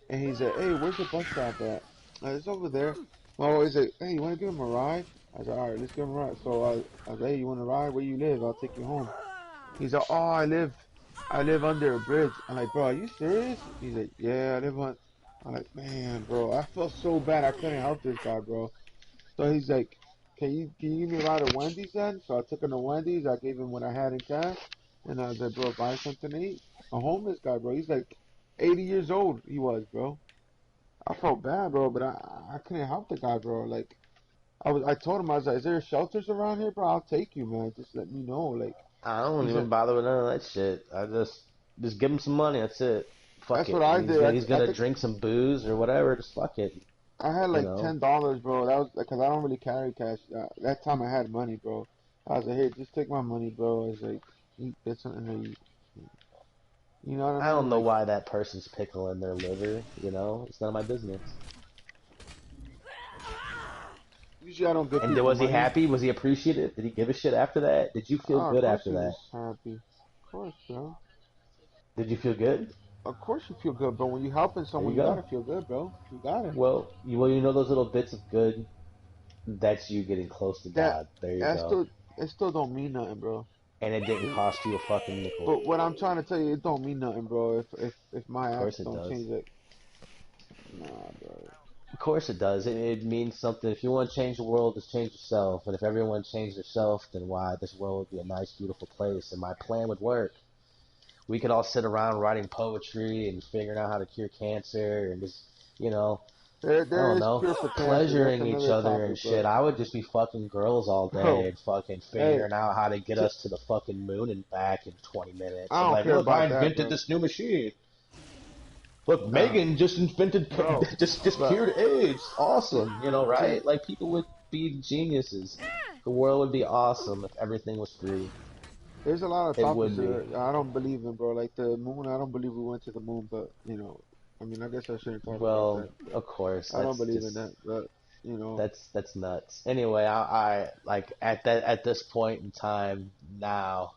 and he said, "Hey, where's the bus stop at?" It's over there. Well, he's like, "Hey, you want to give him a ride?" I said, "All right, let's give him a ride." So I was like, "Hey, you want to ride? Where you live? I'll take you home." He's like, "Oh, I live under a bridge." I'm like, "Bro, are you serious?" He's like, "Yeah, I live on." I'm like, "Man, bro, I felt so bad. I couldn't help this guy, bro." So he's like, can you give me a ride to Wendy's then?" So I took him to Wendy's. I gave him what I had in cash, and I was like, "Bro, buy something to eat." A homeless guy, bro. He's like 80 years old. He was, bro. I felt bad, bro, but I couldn't help the guy, bro. Like I told him I was like, "Is there shelters around here, bro? I'll take you, man. Just let me know." Like I don't he's even like, bother with none of that shit. I just give him some money. That's it. Fuck that's what it. I did. He's I gonna think drink some booze or whatever. Just fuck it. I had You like know. $10, bro. That was because I don't really carry cash. That time I had money, bro. I was like, "Hey, just take my money, bro." I was like, "Get something to eat." You know what I I don't mean? know Like, why that person's pickling their liver. You know, it's none of my business. usually I don't give And people was he money. happy? Was he appreciative? Did he give a shit after that? Did you feel Oh, of good course after he that? was happy. Of course, bro. Did you feel good? Of course you feel good, bro. When you helping There you someone, you go. gotta feel good, bro. You gotta. Well, you know those little bits of good. That's you getting close to That God. There you that go. still it still don't mean nothing, bro. And it didn't It, cost you a fucking nickel. but what I'm trying to tell you, it don't mean nothing, bro. If my Of acts course it don't does. change it, nah, bro. Of course it does. It means something. If you want to change the world, just change yourself. And if everyone changed themselves, then why this world would be a nice, beautiful place. And my plan would work. We could all sit around writing poetry and figuring out how to cure cancer and just, you know, I There don't is know, cure for cancer. That's pleasuring each another other and topic, shit. but I would just be fucking girls all day bro, and fucking hey, figuring out how to get t- us to the fucking moon and back in 20 minutes. I I'm don't like, care look, I about that, invented bro. this new machine. Look, Nah, Megan just invented, bro. just But cured AIDS. Awesome, you know, see, right? Like people would be geniuses. The world would be awesome if everything was free. there's a lot of It topics would be. that I don't believe in, bro. Like the moon, I don't believe we went to the moon, but you know, I mean, I guess I shouldn't talk about that. Well, of course, I don't that's believe in just that, but you know, that's nuts. Anyway, I like at this point in time now,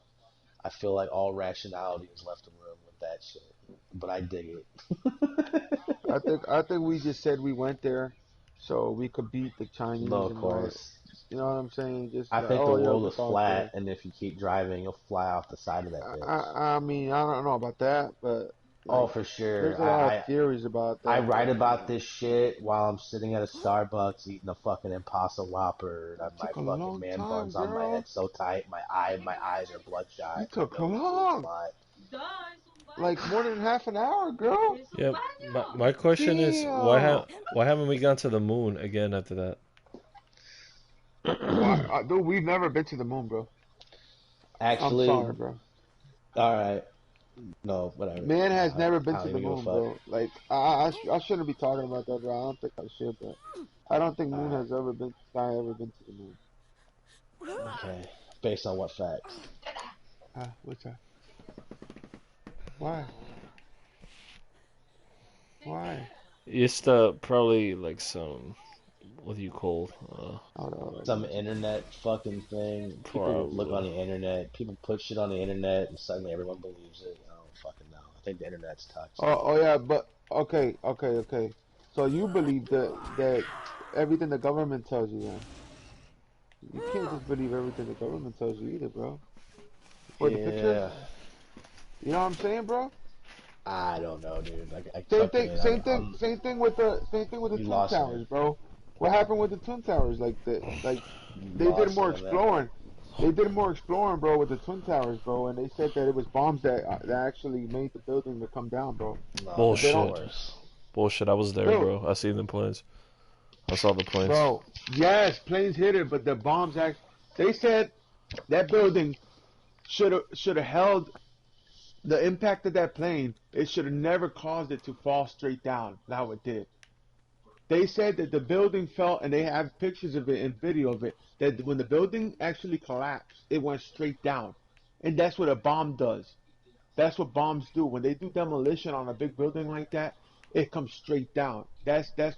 I feel like all rationality has left the room with that shit. But I dig it. I think we just said we went there, so we could beat the No, Chinese of and all. course. You know what I'm saying? Just I like, think the oh, yo, world we is thought flat, this. and if you keep driving, you'll fly off the side of that bitch. I mean, I don't know about that, but Oh, like, for sure. there's a lot of theories about I that, write but about this shit while I'm sitting at a Starbucks eating a fucking Impossible Whopper, and it my took a fucking long man time, buns on my girl. head so tight, my eyes are bloodshot, You my took nose bleeds a long, lot. like more than half an hour, girl. Yep. My question is, Damn. why haven't we gone to the moon again after that? Why, dude? We've never been to the moon, bro. I'm Actually, sorry, bro. all right, no, whatever. Man has never I been don't to the even give a moon, fuck. bro. Like, I shouldn't be talking about that, bro. I don't think I should, but I don't think All Moon right, has ever been, guy ever been to the moon. okay. Based on what facts? What's that? Why? Why? It's probably like some, what do you call, Hold on, let Some me check. internet fucking thing. People look on probably. the internet. People put shit on the internet, and suddenly everyone believes it. I don't fucking know. I think the internet's toxic. Oh yeah, but okay. So you believe that everything the government tells you, then you can't just believe everything the government tells you either, bro. For the pictures, Yeah, you know what I'm saying, bro? I don't know, dude. I Same thing, fucking, same thing with the you Twin lost me. Towers, bro. What happened with the Twin Towers? Like You they did lost more me on that one. exploring. They did more exploring, bro, with the Twin Towers, bro, and they said that it was bombs that actually made the building to come down, bro. No, But they that's don't, Bullshit. worse. Bullshit. I was there, dude, bro. I seen the planes. I saw the planes. bro. Yes, planes hit it, but the bombs act. They said that building should have held the impact of that plane. It should have never caused it to fall straight down. How it did. They said that the building fell, and they have pictures of it and video of it, that when the building actually collapsed, it went straight down. And that's what a bomb does. That's what bombs do. When they do demolition on a big building like that, it comes straight down. That's they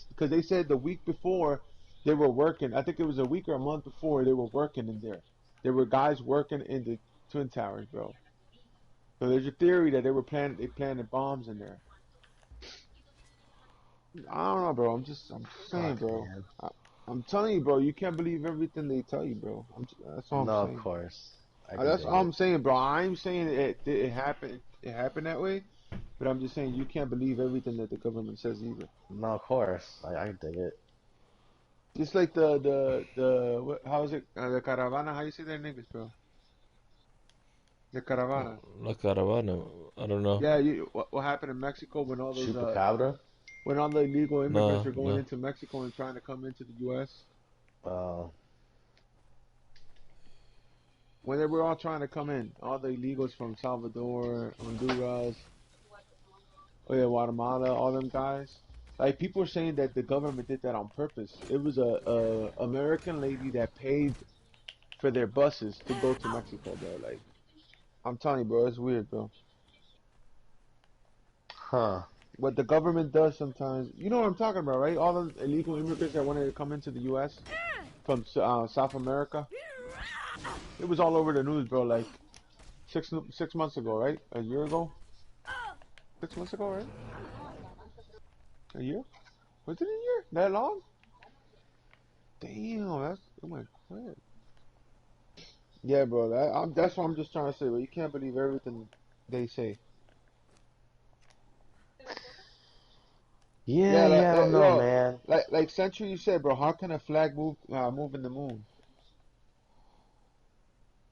because they said the week before they were working. I think it was a week or a month before they were working in there. There were guys working in the Twin Towers, bro. So there's a theory that they planted bombs in there. I don't know, bro. I'm just saying, Fuck, bro. man. I, I'm telling you, bro. You can't believe everything they tell you, bro. That's all I'm No, of saying. course. I can That's dig all I'm it. saying, bro. I'm saying it happened. It happened that way, but I'm just saying you can't believe everything that the government says either. No, of course. I can dig it. Just like the how is it the caravana? How you say that in English, bro? The caravana. La Caravana. I don't know. Yeah, what happened in Mexico when all those Chupacabra? when all the illegal immigrants No, were going no. into Mexico and trying to come into the U.S. Uh, When they were all trying to come in, all the illegals from Salvador, Honduras, oh yeah, Guatemala, all them guys. Like people are saying that the government did that on purpose. It was a American lady that paid for their buses to go to Mexico, bro. Like I'm telling you, bro, it's weird, bro. huh. What the government does sometimes, you know what I'm talking about, right? All the illegal immigrants that wanted to come into the U.S. from South America. It was all over the news, bro. Like 6 months ago, right? A year ago? 6 months ago, right? A year? Was it a year? That long? Damn, oh my god. Yeah, bro. That's what I'm just trying to say. But you can't believe everything they say. Yeah, Yeah, yeah, I don't know, yo, man. like Century, you said, bro. How can a flag move in the moon?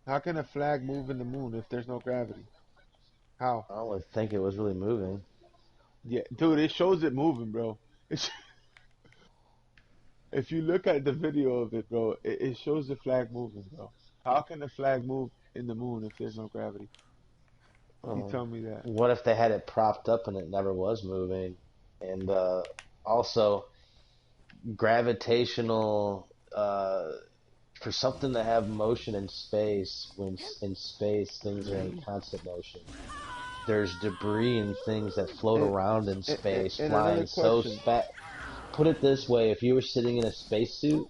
How can a flag move in the moon if there's no gravity? How? I don't really think it was really moving. Yeah, dude, it shows it moving, bro. It's, if you look at the video of it, bro, it shows the flag moving, bro. How can the flag move in the moon if there's no gravity? You Um, tell me that. what if they had it propped up and it never was moving? And also, gravitational, for something to have motion in space, when in space things are in constant motion. There's debris and things that float And, around in and, space, and another flying so question. fast. Put it this way: if you were sitting in a spacesuit,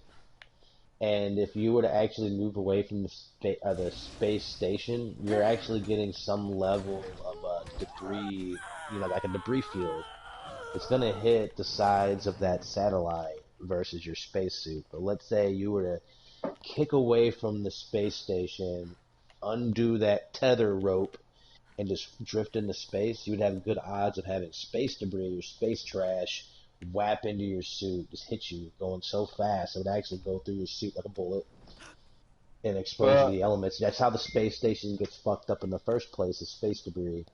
and if you were to actually move away from the space station, you're actually getting some level of debris, like a debris field. It's gonna hit the sides of that satellite, versus your spacesuit. But let's say you were to kick away from the space station, undo that tether rope, and just drift into space, you would have good odds of having space debris or space trash whap into your suit, just hit you going so fast it would actually go through your suit like a bullet and expose you to But the elements. That's how the space station gets fucked up in the first place, is space debris.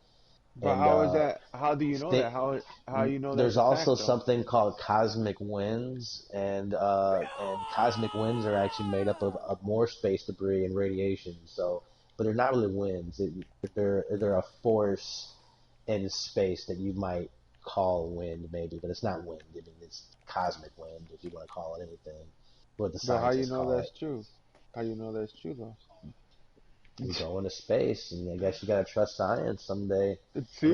but And how is that? How do you know that? sta- How you know that's there's a also fact though? something called cosmic winds, and cosmic winds are actually made up of more space debris and radiation. So, but they're not really winds. They're a force in space that you might call wind, maybe, but it's not wind. I mean, it's cosmic wind, if you want to call it anything. What the But how you scientists know call that's it. true? How you know that's true though? You go into space, and I guess you gotta trust science someday. I mean, See,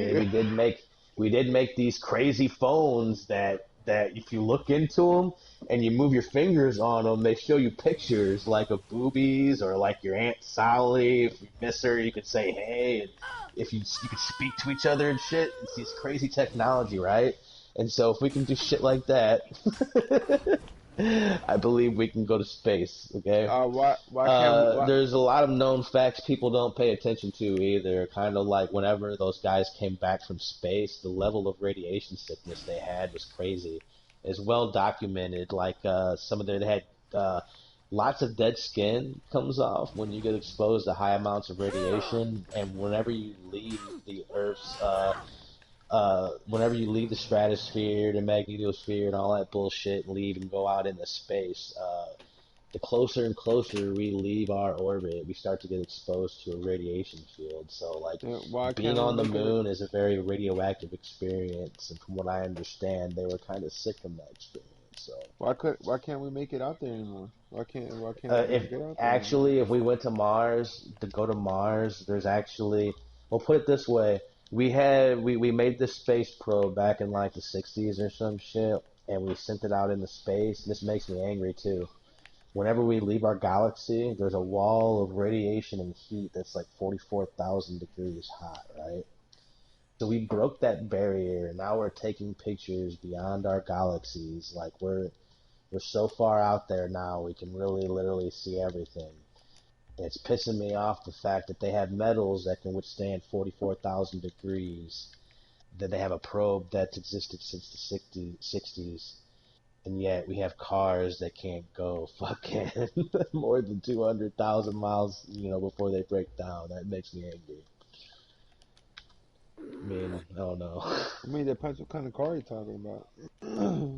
we did make these crazy phones that if you look into them and you move your fingers on them, they show you pictures like of boobies or like your Aunt Sally. If you miss her, you could say hey, and if you could speak to each other and shit. It's this crazy technology, right? And so if we can do shit like that, I believe we can go to space. Okay. why can't we? Why, There's a lot of known facts people don't pay attention to either. Kind of like whenever those guys came back from space, the level of radiation sickness they had was crazy. It's well documented. Like some of them had lots of dead skin comes off when you get exposed to high amounts of radiation, and whenever you leave the stratosphere, the magnetosphere, and all that bullshit, and leave and go out into space, the closer and closer we leave our orbit, we start to get exposed to a radiation field. So, like, why being can't we on the make it? moon is a very radioactive experience, and from what I understand, they were kind of sick from that experience. So, Why can't we make it out there anymore? Why can't we if just get out there anymore? actually, if we went to Mars, to go to Mars, there's actually, well, put it this way, we made this space probe back in like the 60s or some shit, and we sent it out into space. This makes me angry too. Whenever we leave our galaxy, there's a wall of radiation and heat that's like 44,000 degrees hot, right? So we broke that barrier, and now we're taking pictures beyond our galaxies. Like we're so far out there now, we can really literally see everything. And it's pissing me off the fact that they have metals that can withstand 44,000 degrees. That they have a probe that's existed since the 60s, and yet we have cars that can't go fucking more than 200,000 miles, before they break down. That makes me angry. I mean, I don't know. I mean, it depends what kind of car you're talking about.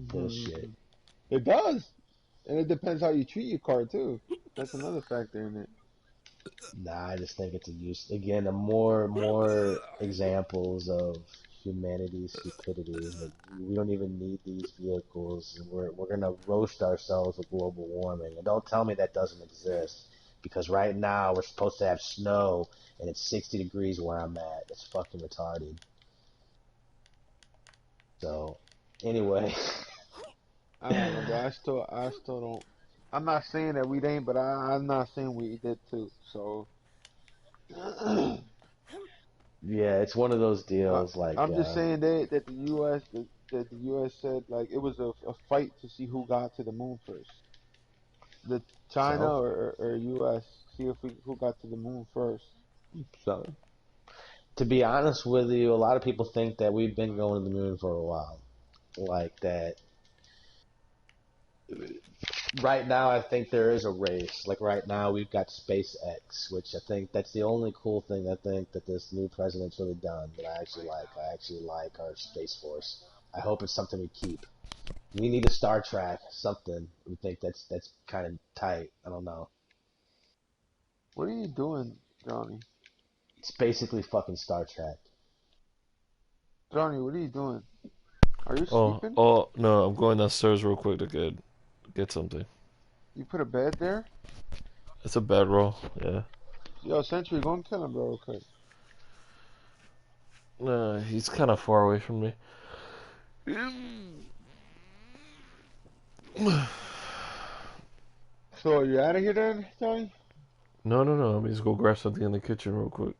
Bullshit. It does, and it depends how you treat your car too. That's another factor in it. Nah, I just think it's a use. Again, the more examples of humanity's stupidity. Like, we don't even need these vehicles, and we're gonna roast ourselves with global warming. And don't tell me that doesn't exist, because right now we're supposed to have snow, and it's 60 degrees where I'm at. It's fucking retarded. So, anyway, I don't know, but I still don't. I'm not saying that we ain't, but I'm not saying we did too. So, yeah, it's one of those I, deals. Like, I'm just saying that the U.S. That the U.S. said like it was a fight to see who got to the moon first. The China so, or U.S. See if we who got to the moon first. so to be honest with you, a lot of people think that we've been going to the moon for a while. Like that right now, I think there is a race. Like right now, we've got SpaceX, which I think that's the only cool thing I think that this new president's really done that I actually like. I actually like our Space Force. I hope it's something we keep. We need a Star Trek, something. We think that's kind of tight. I don't know. What are you doing, Johnny? It's basically fucking Star Trek. Johnny, what are you doing? Are you Oh, sleeping? oh no, I'm going downstairs real quick to get something. You put a bed there? It's a bedroll. Yeah. Yo, Sentry, go and kill him, bro. Okay. He's kind of far away from me. So, are you out of here then, Johnny? No, no, no. Let me just go grab something in the kitchen real quick.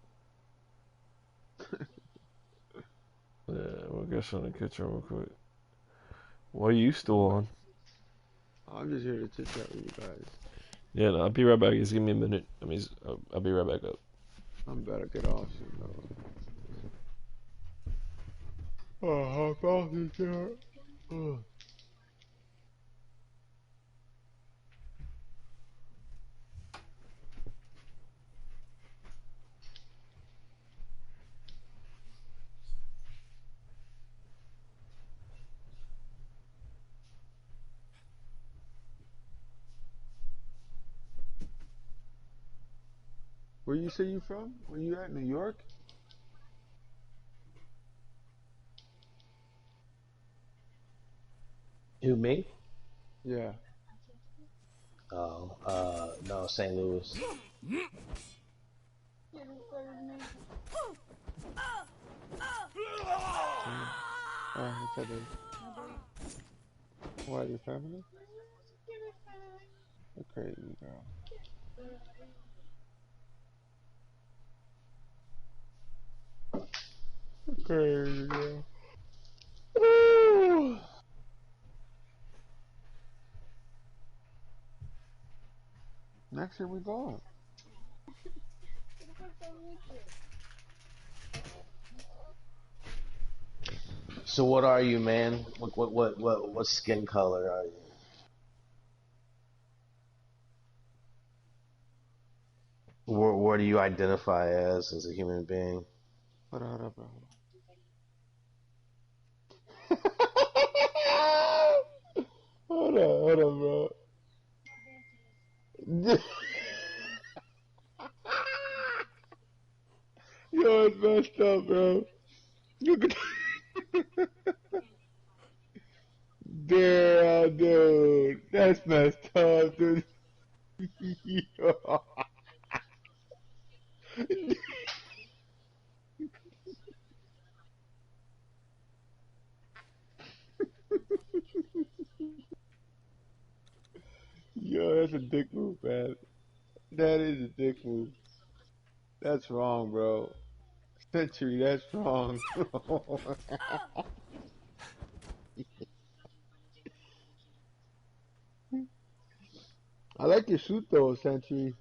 Yeah, we'll get some in the kitchen real quick. What are you still on? I'm just here to chit chat with you guys. Yeah, no, I'll be right back. Just give me a minute. I'll be right back up. I'm about to get off soon, though. Oh, hop off this chair. Ugh. Where you say you from? Where you at? New York? Who, me? Yeah. Oh, no, St. Louis. Mm. What's up, baby? Why, your family? You're crazy, girl. You're crazy, girl. Ooh. Next year we go. So what are you, man? What skin color are you? What do you identify as a human being? Hold up, bro. Hold on, bro. Yo, it's messed up, bro. Look at Damn, dude. That's messed up, dude. Yo. Yo, that's a dick move, man. That is a dick move. That's wrong, bro. Century, that's wrong. I like your suit though, Century.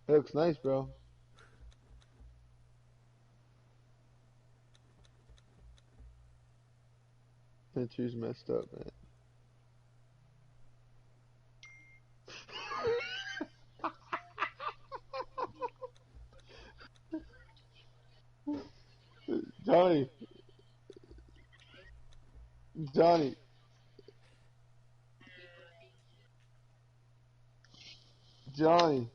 That looks nice, bro. Century's messed up, man. Johnny, Johnny, Johnny.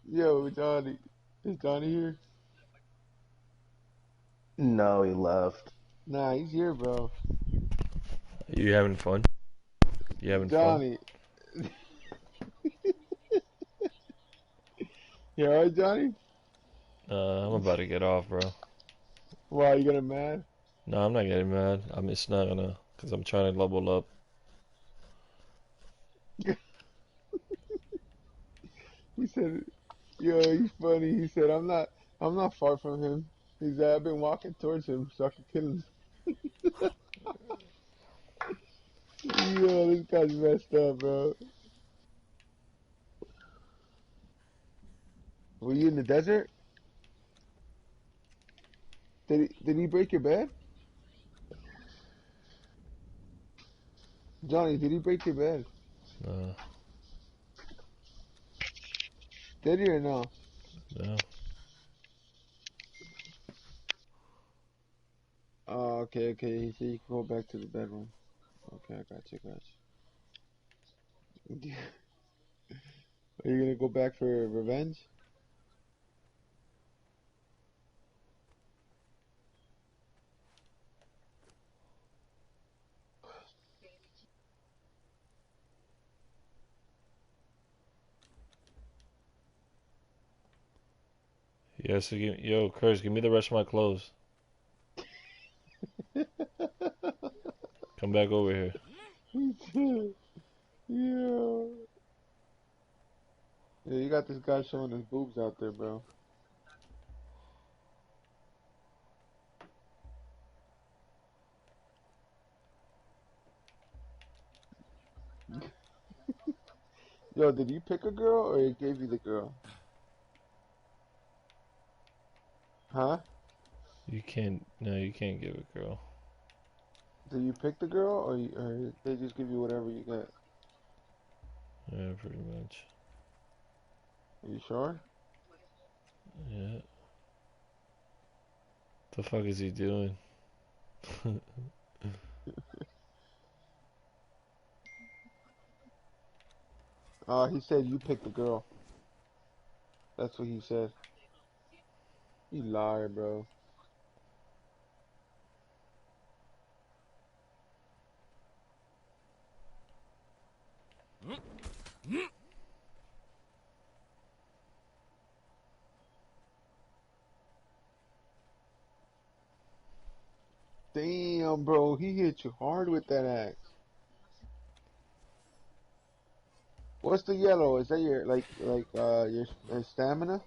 Yo, Johnny. Is Johnny here? No, he left. Nah, he's here, bro. You having fun? You having fun? Johnny. You alright, Johnny? I'm about to get off, bro. Why, you getting mad? No, I'm not getting mad. I'm just not gonna, cause I'm trying to level up. He said, yo, he's funny. He said, I'm not far from him. He said, I've been walking towards him so I can kill him. Yo, this guy's messed up, bro. Were you in the desert? Did he break your bed? Johnny, did he break your bed? Uh, Did he or no? no. Oh, okay, okay. He said you can go back to the bedroom. Okay, I got you. Are you gonna go back for revenge? Yeah, so yo, Curse, give me the rest of my clothes. Come back over here. Yeah. Yeah, you got this guy showing his boobs out there, bro. Yo, did you pick a girl or it gave you the girl? Huh? You can't. No, you can't give a girl. Did you pick the girl or they just give you whatever you get? Yeah, pretty much. Are you sure? Yeah. The fuck is he doing? He said you picked the girl. That's what he said. You liar, bro. Damn, bro, he hit you hard with that axe. What's the yellow? Is that your your stamina?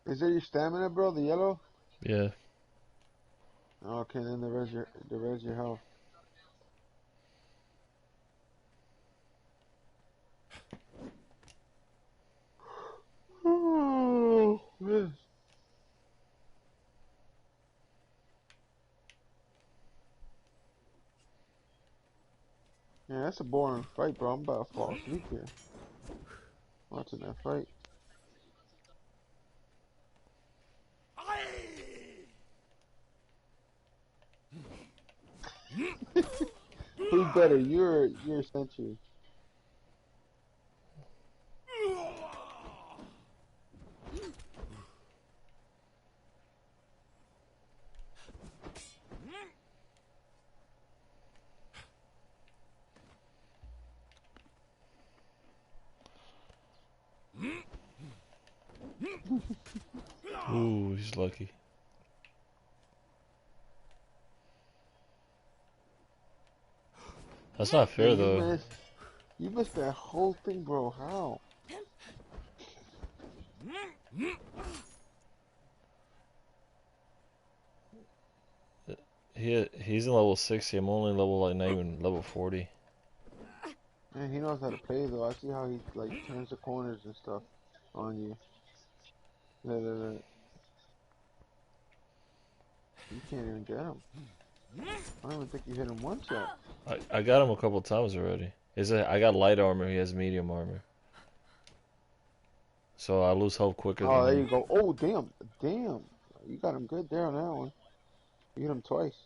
Is that your stamina, bro? The yellow? Yeah. Okay, then the res your health. Oh, yes. Yeah, that's a boring fight, bro. I'm about to fall asleep here watching that fight. Who's better, you or Century? Ooh, he's lucky. That's not fair Man, though. you missed that whole thing, bro. How? He's in level 60. I'm only level like not even level 40. Man, he knows how to play though. I see how he like turns the corners and stuff on you. Look. You can't even get him. I don't even think you hit him once yet. I got him a couple times already. Is it? I got light armor. He has medium armor. So I lose health quicker than Oh, there him. you go. Oh, damn. You got him good there on that one. You hit him twice.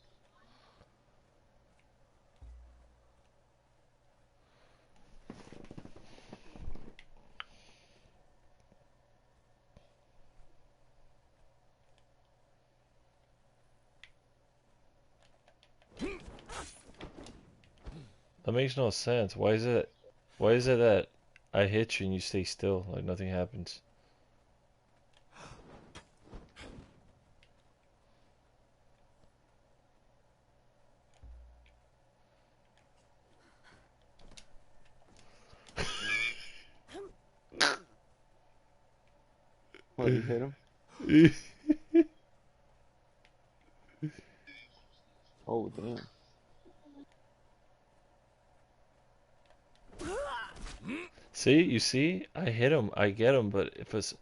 That makes no sense. Why is it? Why is it that I hit you and you stay still, like nothing happens? What, you hit him? Oh, damn. See, you see, I hit him, I get him, but if it's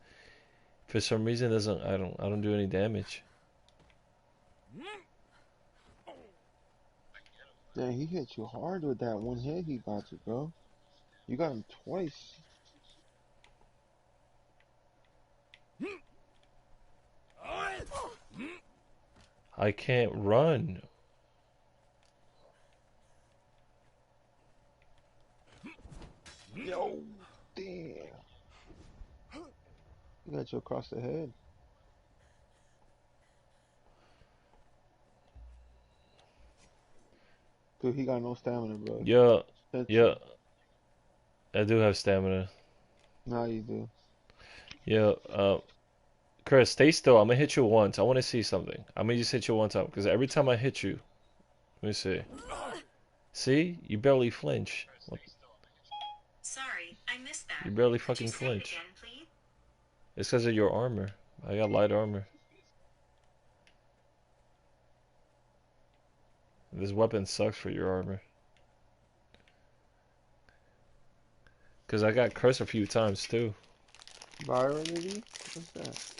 for some reason it doesn't, I don't do any damage. Damn, he hit you hard with that one hit he got you, bro. You got him twice. I can't run. Yo, damn. He got you across the head. Dude, he got no stamina, bro. Yeah, yeah, Century. I do have stamina. Now you do. Yeah, Chris, stay still. I'm gonna hit you once. I want to see something. I'm gonna just hit you one time because every time I hit you, let me see. See, you barely flinch. Sorry, I missed that. You barely Could you fucking say it flinch. again, please? It's because of your armor. I got light armor. This weapon sucks for your armor. Cause I got cursed a few times too. Virality? What's that?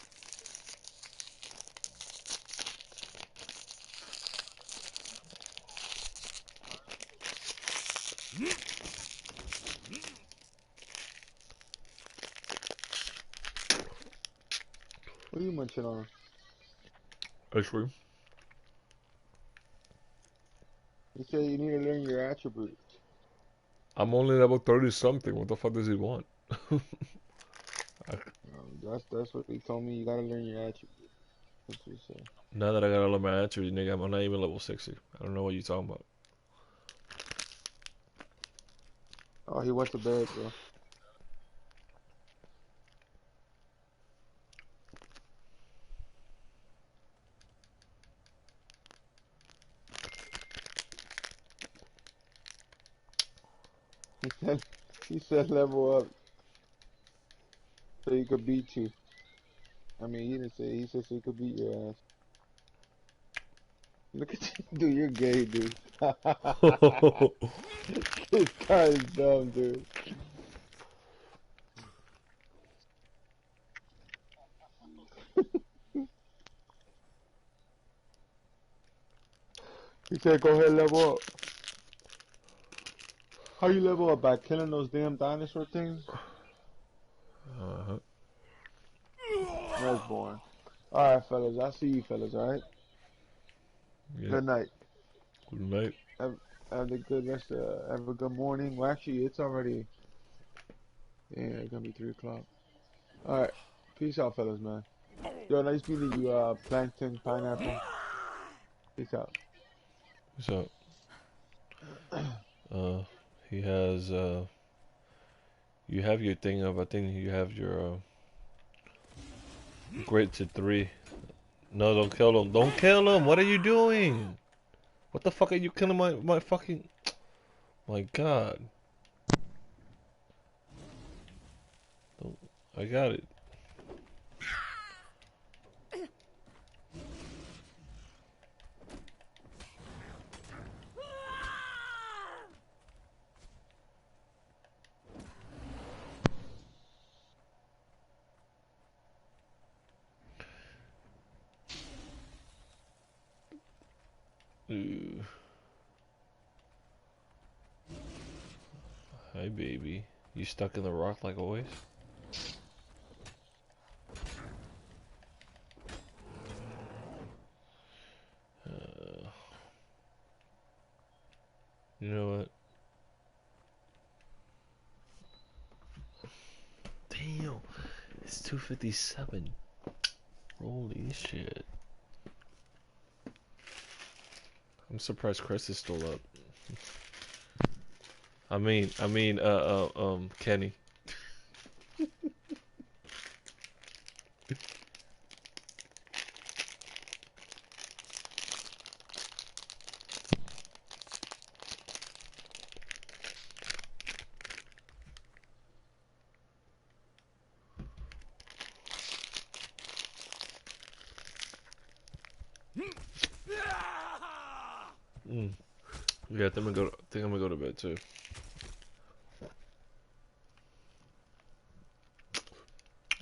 What are you munching on? Ice cream. You say you need to learn your attributes. I'm only level 30 something. What the fuck does he want? That's what he told me. You gotta learn your attributes. That's what he said. Now that I got all of my attributes, nigga, I'm not even level 60. I don't know what you talking about. Oh, he went to bed, bro. He said he said level up so he could beat you. I mean, he didn't say. He said so he could beat your ass. Look at you, dude. You're gay, dude. This guy is dumb, dude. He said, "Go ahead, level up." How you level up by killing those damn dinosaur things? Uh-huh. That's boring. All right, fellas. I'll see you, fellas. All right. Yep. Good night. Good night. Have, have a good rest. Have a good morning. Well, actually, it's already. Yeah, it's gonna be 3 o'clock. All right. Peace out, fellas, man. Yo, nice meeting you, Plankton Pineapple. Peace out. So, uh, he has, you have your thing of, I think you have your, grit to 3. No, don't kill him. Don't kill him. What are you doing? What the fuck are you killing my fucking, my god. Don't, I got it. Ooh. Hi, baby. You stuck in the rock like always? Uh, you know what? Damn, it's 2:57. Holy shit. I'm surprised Chris is still up. Kenny. Mm. Yeah, think I'm gonna go to bed too.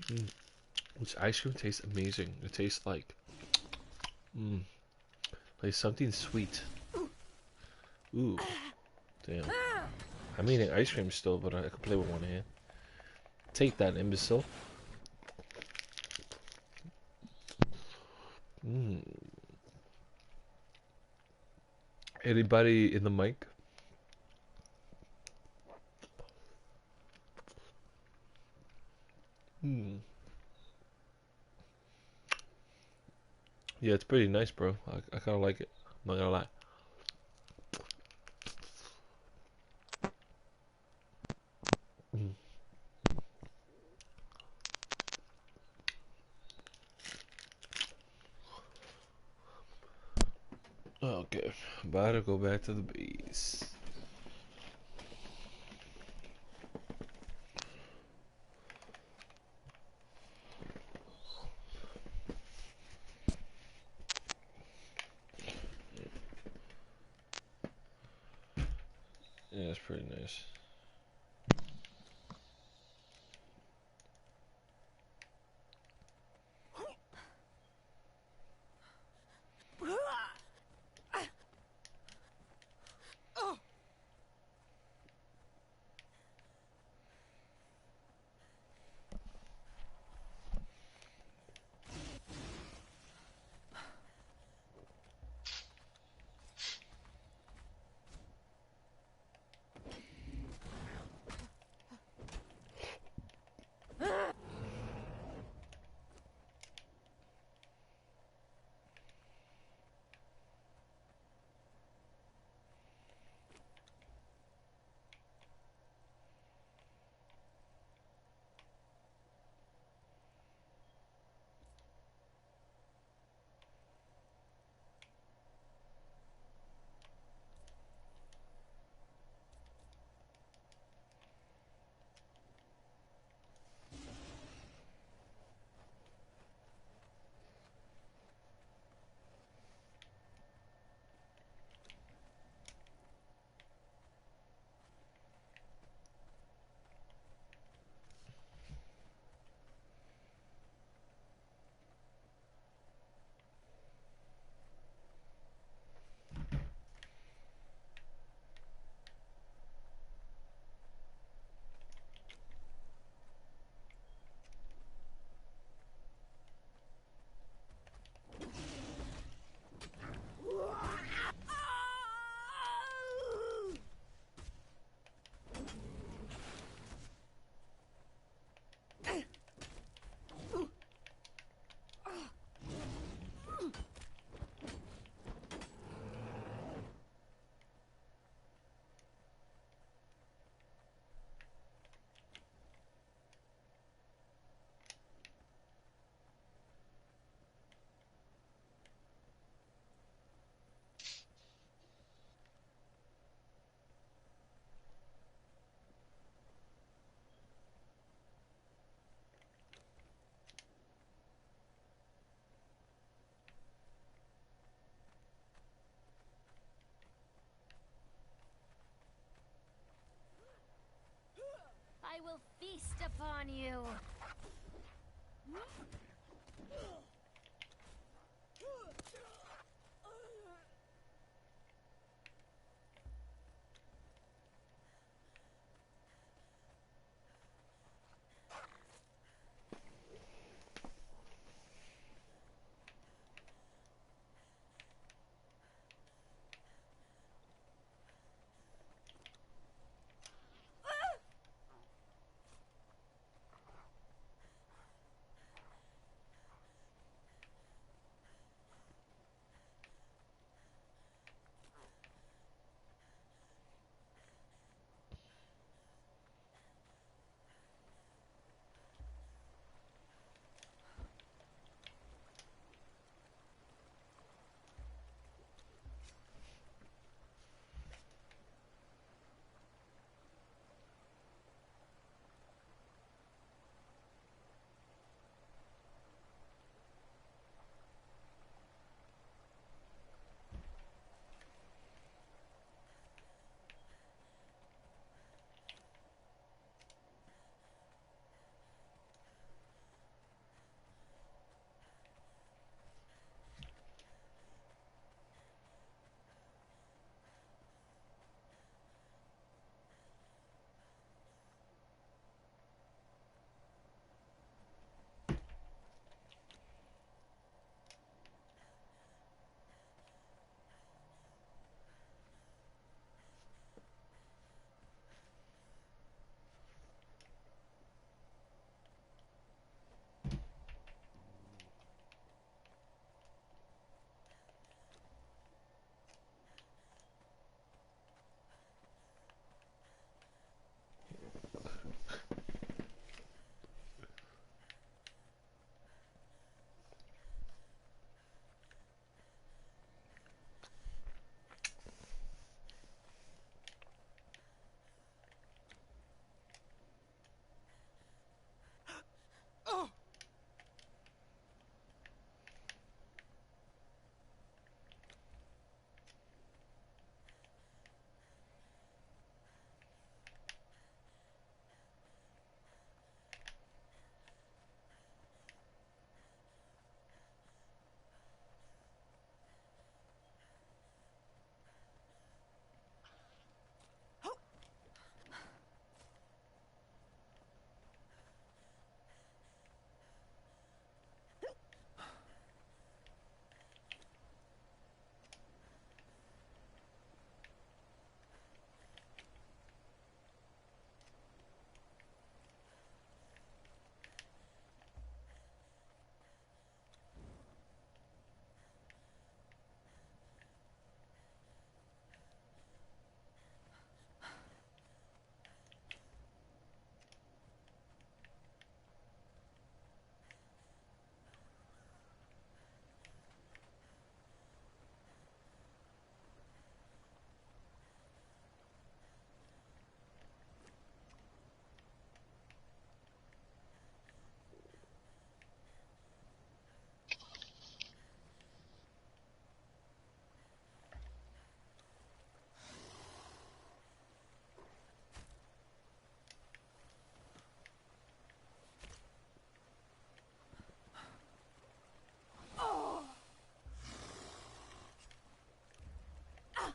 Mm. Which ice cream tastes amazing. It tastes mm, like something sweet. Ooh, damn. I'm eating ice cream still, but I can play with one hand. Take that, imbecile. Mm. Anybody in the mic? Mm. Yeah, it's pretty nice, bro. I kind of like it. I'm not gonna lie. Mm. Okay, about to go back to the base. Yeah, it's pretty nice. I will feast upon you.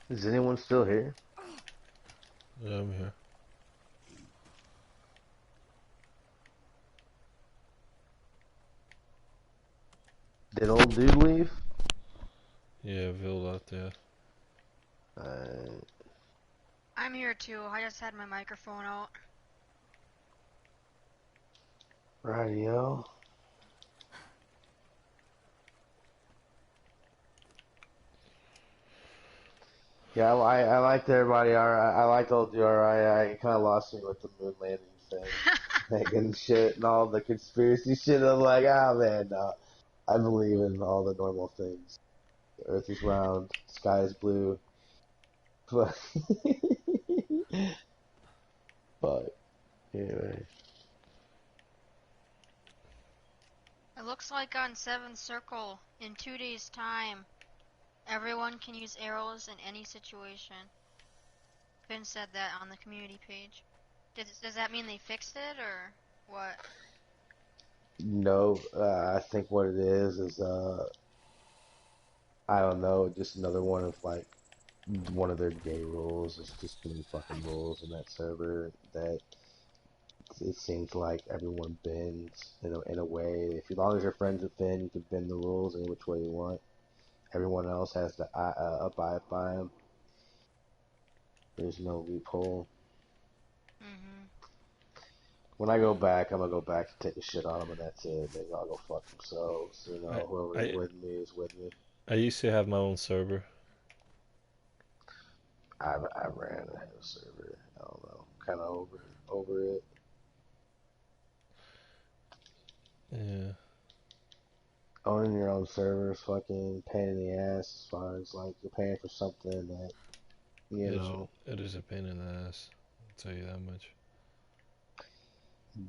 Is anyone still here? Yeah, I'm here. Did old dude leave? Yeah, Vil out there. Uh, I'm here too. I just had my microphone out. radio. Yeah, I liked everybody. Alright, I liked old dude. Alright, I kind of lost me with the moon landing thing, and shit, and all the conspiracy shit. I'm like, ah, man, no. I believe in all the normal things. The Earth is round, sky is blue. But, but anyway, It looks like on 7th Circle, in 2 days' time, everyone can use arrows in any situation. Finn said that on the community page. Does that mean they fixed it, or what? no, I think what it is I don't know, just another one of like one of their gay rules. It's just too many fucking rules in that server that it seems like everyone bends in a way. If as long as you're friends with Finn, you can bend the rules any which way you want. Everyone else has to abide by them. There's no loophole. Mm-hmm. When I go back, I'm gonna go back and take a shit on them, and that's it. They gotta go fuck themselves. You I know, whoever's I with me is with me. I used to have my own server. I ran a server. I don't know, kind of over it. Yeah, Owning your own server is fucking pain in the ass as far as like you're paying for something that you know it is a pain in the ass. I'll tell you that much.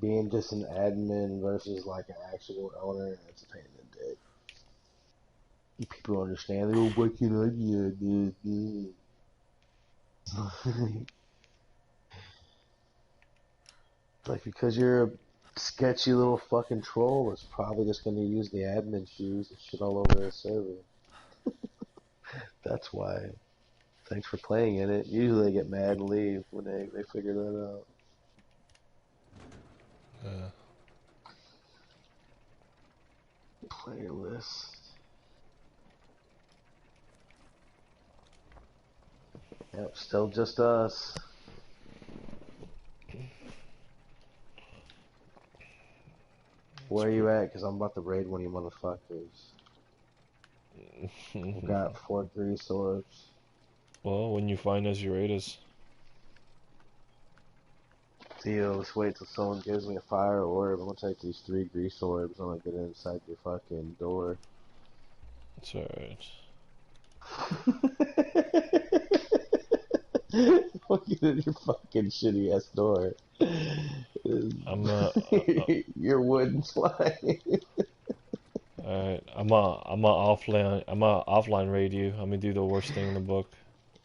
being just an admin versus like an actual owner. It's a pain in the dick. People understand. They go, what can I do? Like because you're a sketchy little fucking troll, it's probably just gonna use the admin shoes and shit all over the server. That's why. Thanks for playing in it. Usually they get mad and leave when they figure that out. Uh, Player list. Yep, still just us. it's Where are you at? Because I'm about to raid one of you motherfuckers. I've pretty. got 4 grease orbs. Well, when you find us, you rate us. Theo, let's wait till someone gives me a fire orb. I'm gonna take these 3 grease orbs. I'm gonna get inside your fucking door. It's alright. Fucking in your fucking shitty ass door. I'm Your wooden slide. alright. I'm a offline raid you. I'm gonna do the worst thing in the book.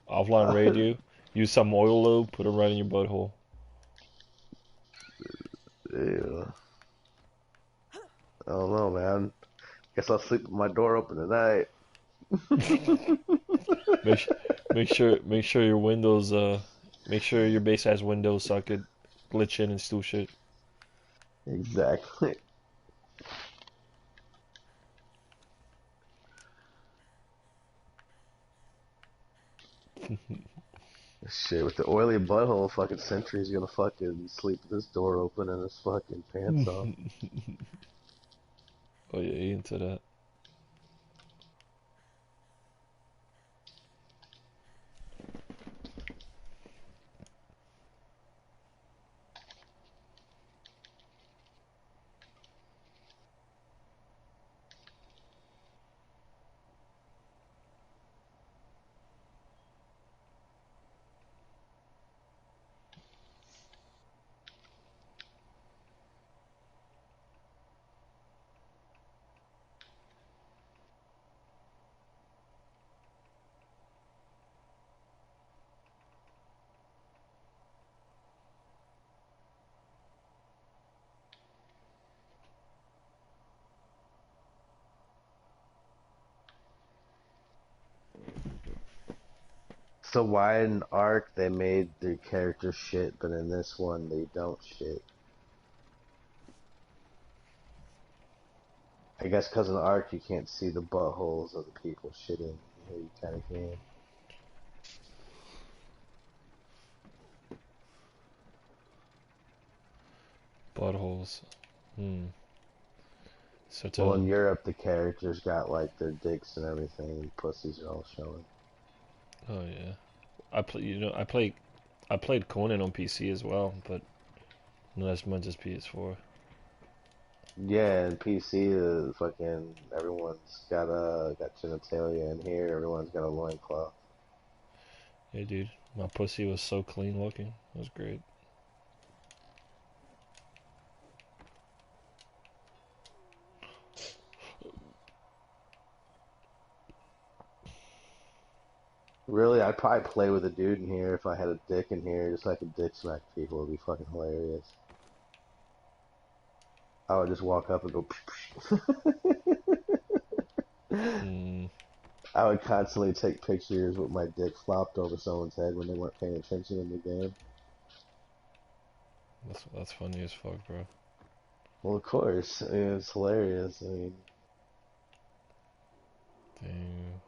Offline raid you. Use some oil lube. Put it right in your butthole. Ew. I don't know, man. Guess I'll sleep with my door open tonight. Make make sure your windows make sure your base has windows so I could glitch in and steal shit. Exactly. Shit, with the oily butthole, fucking Sentry's gonna fucking sleep with his door open and his fucking pants off. Oh yeah, he into that. So why in Ark they made their character shit, but in this one they don't shit? I guess because in Ark you can't see the buttholes of the people shitting. Here you kind of can. Buttholes. Hmm. So Well, to in Europe the characters got like their dicks and everything, and pussies are all showing. oh yeah, I played Conan on PC as well, but not as much as PS4. Yeah, and PC, the fucking everyone's got genitalia in here. Everyone's got a loincloth. Yeah, dude, my pussy was so clean looking. It was great. Really, I'd probably play with a dude in here if I had a dick in here, just so I could dick smack people. It'd be fucking hilarious. I would just walk up and go. Hmm. I would constantly take pictures with my dick flopped over someone's head when they weren't paying attention in the game. That's funny as fuck, bro. Well, of course, I mean, it's hilarious. I mean, Damn.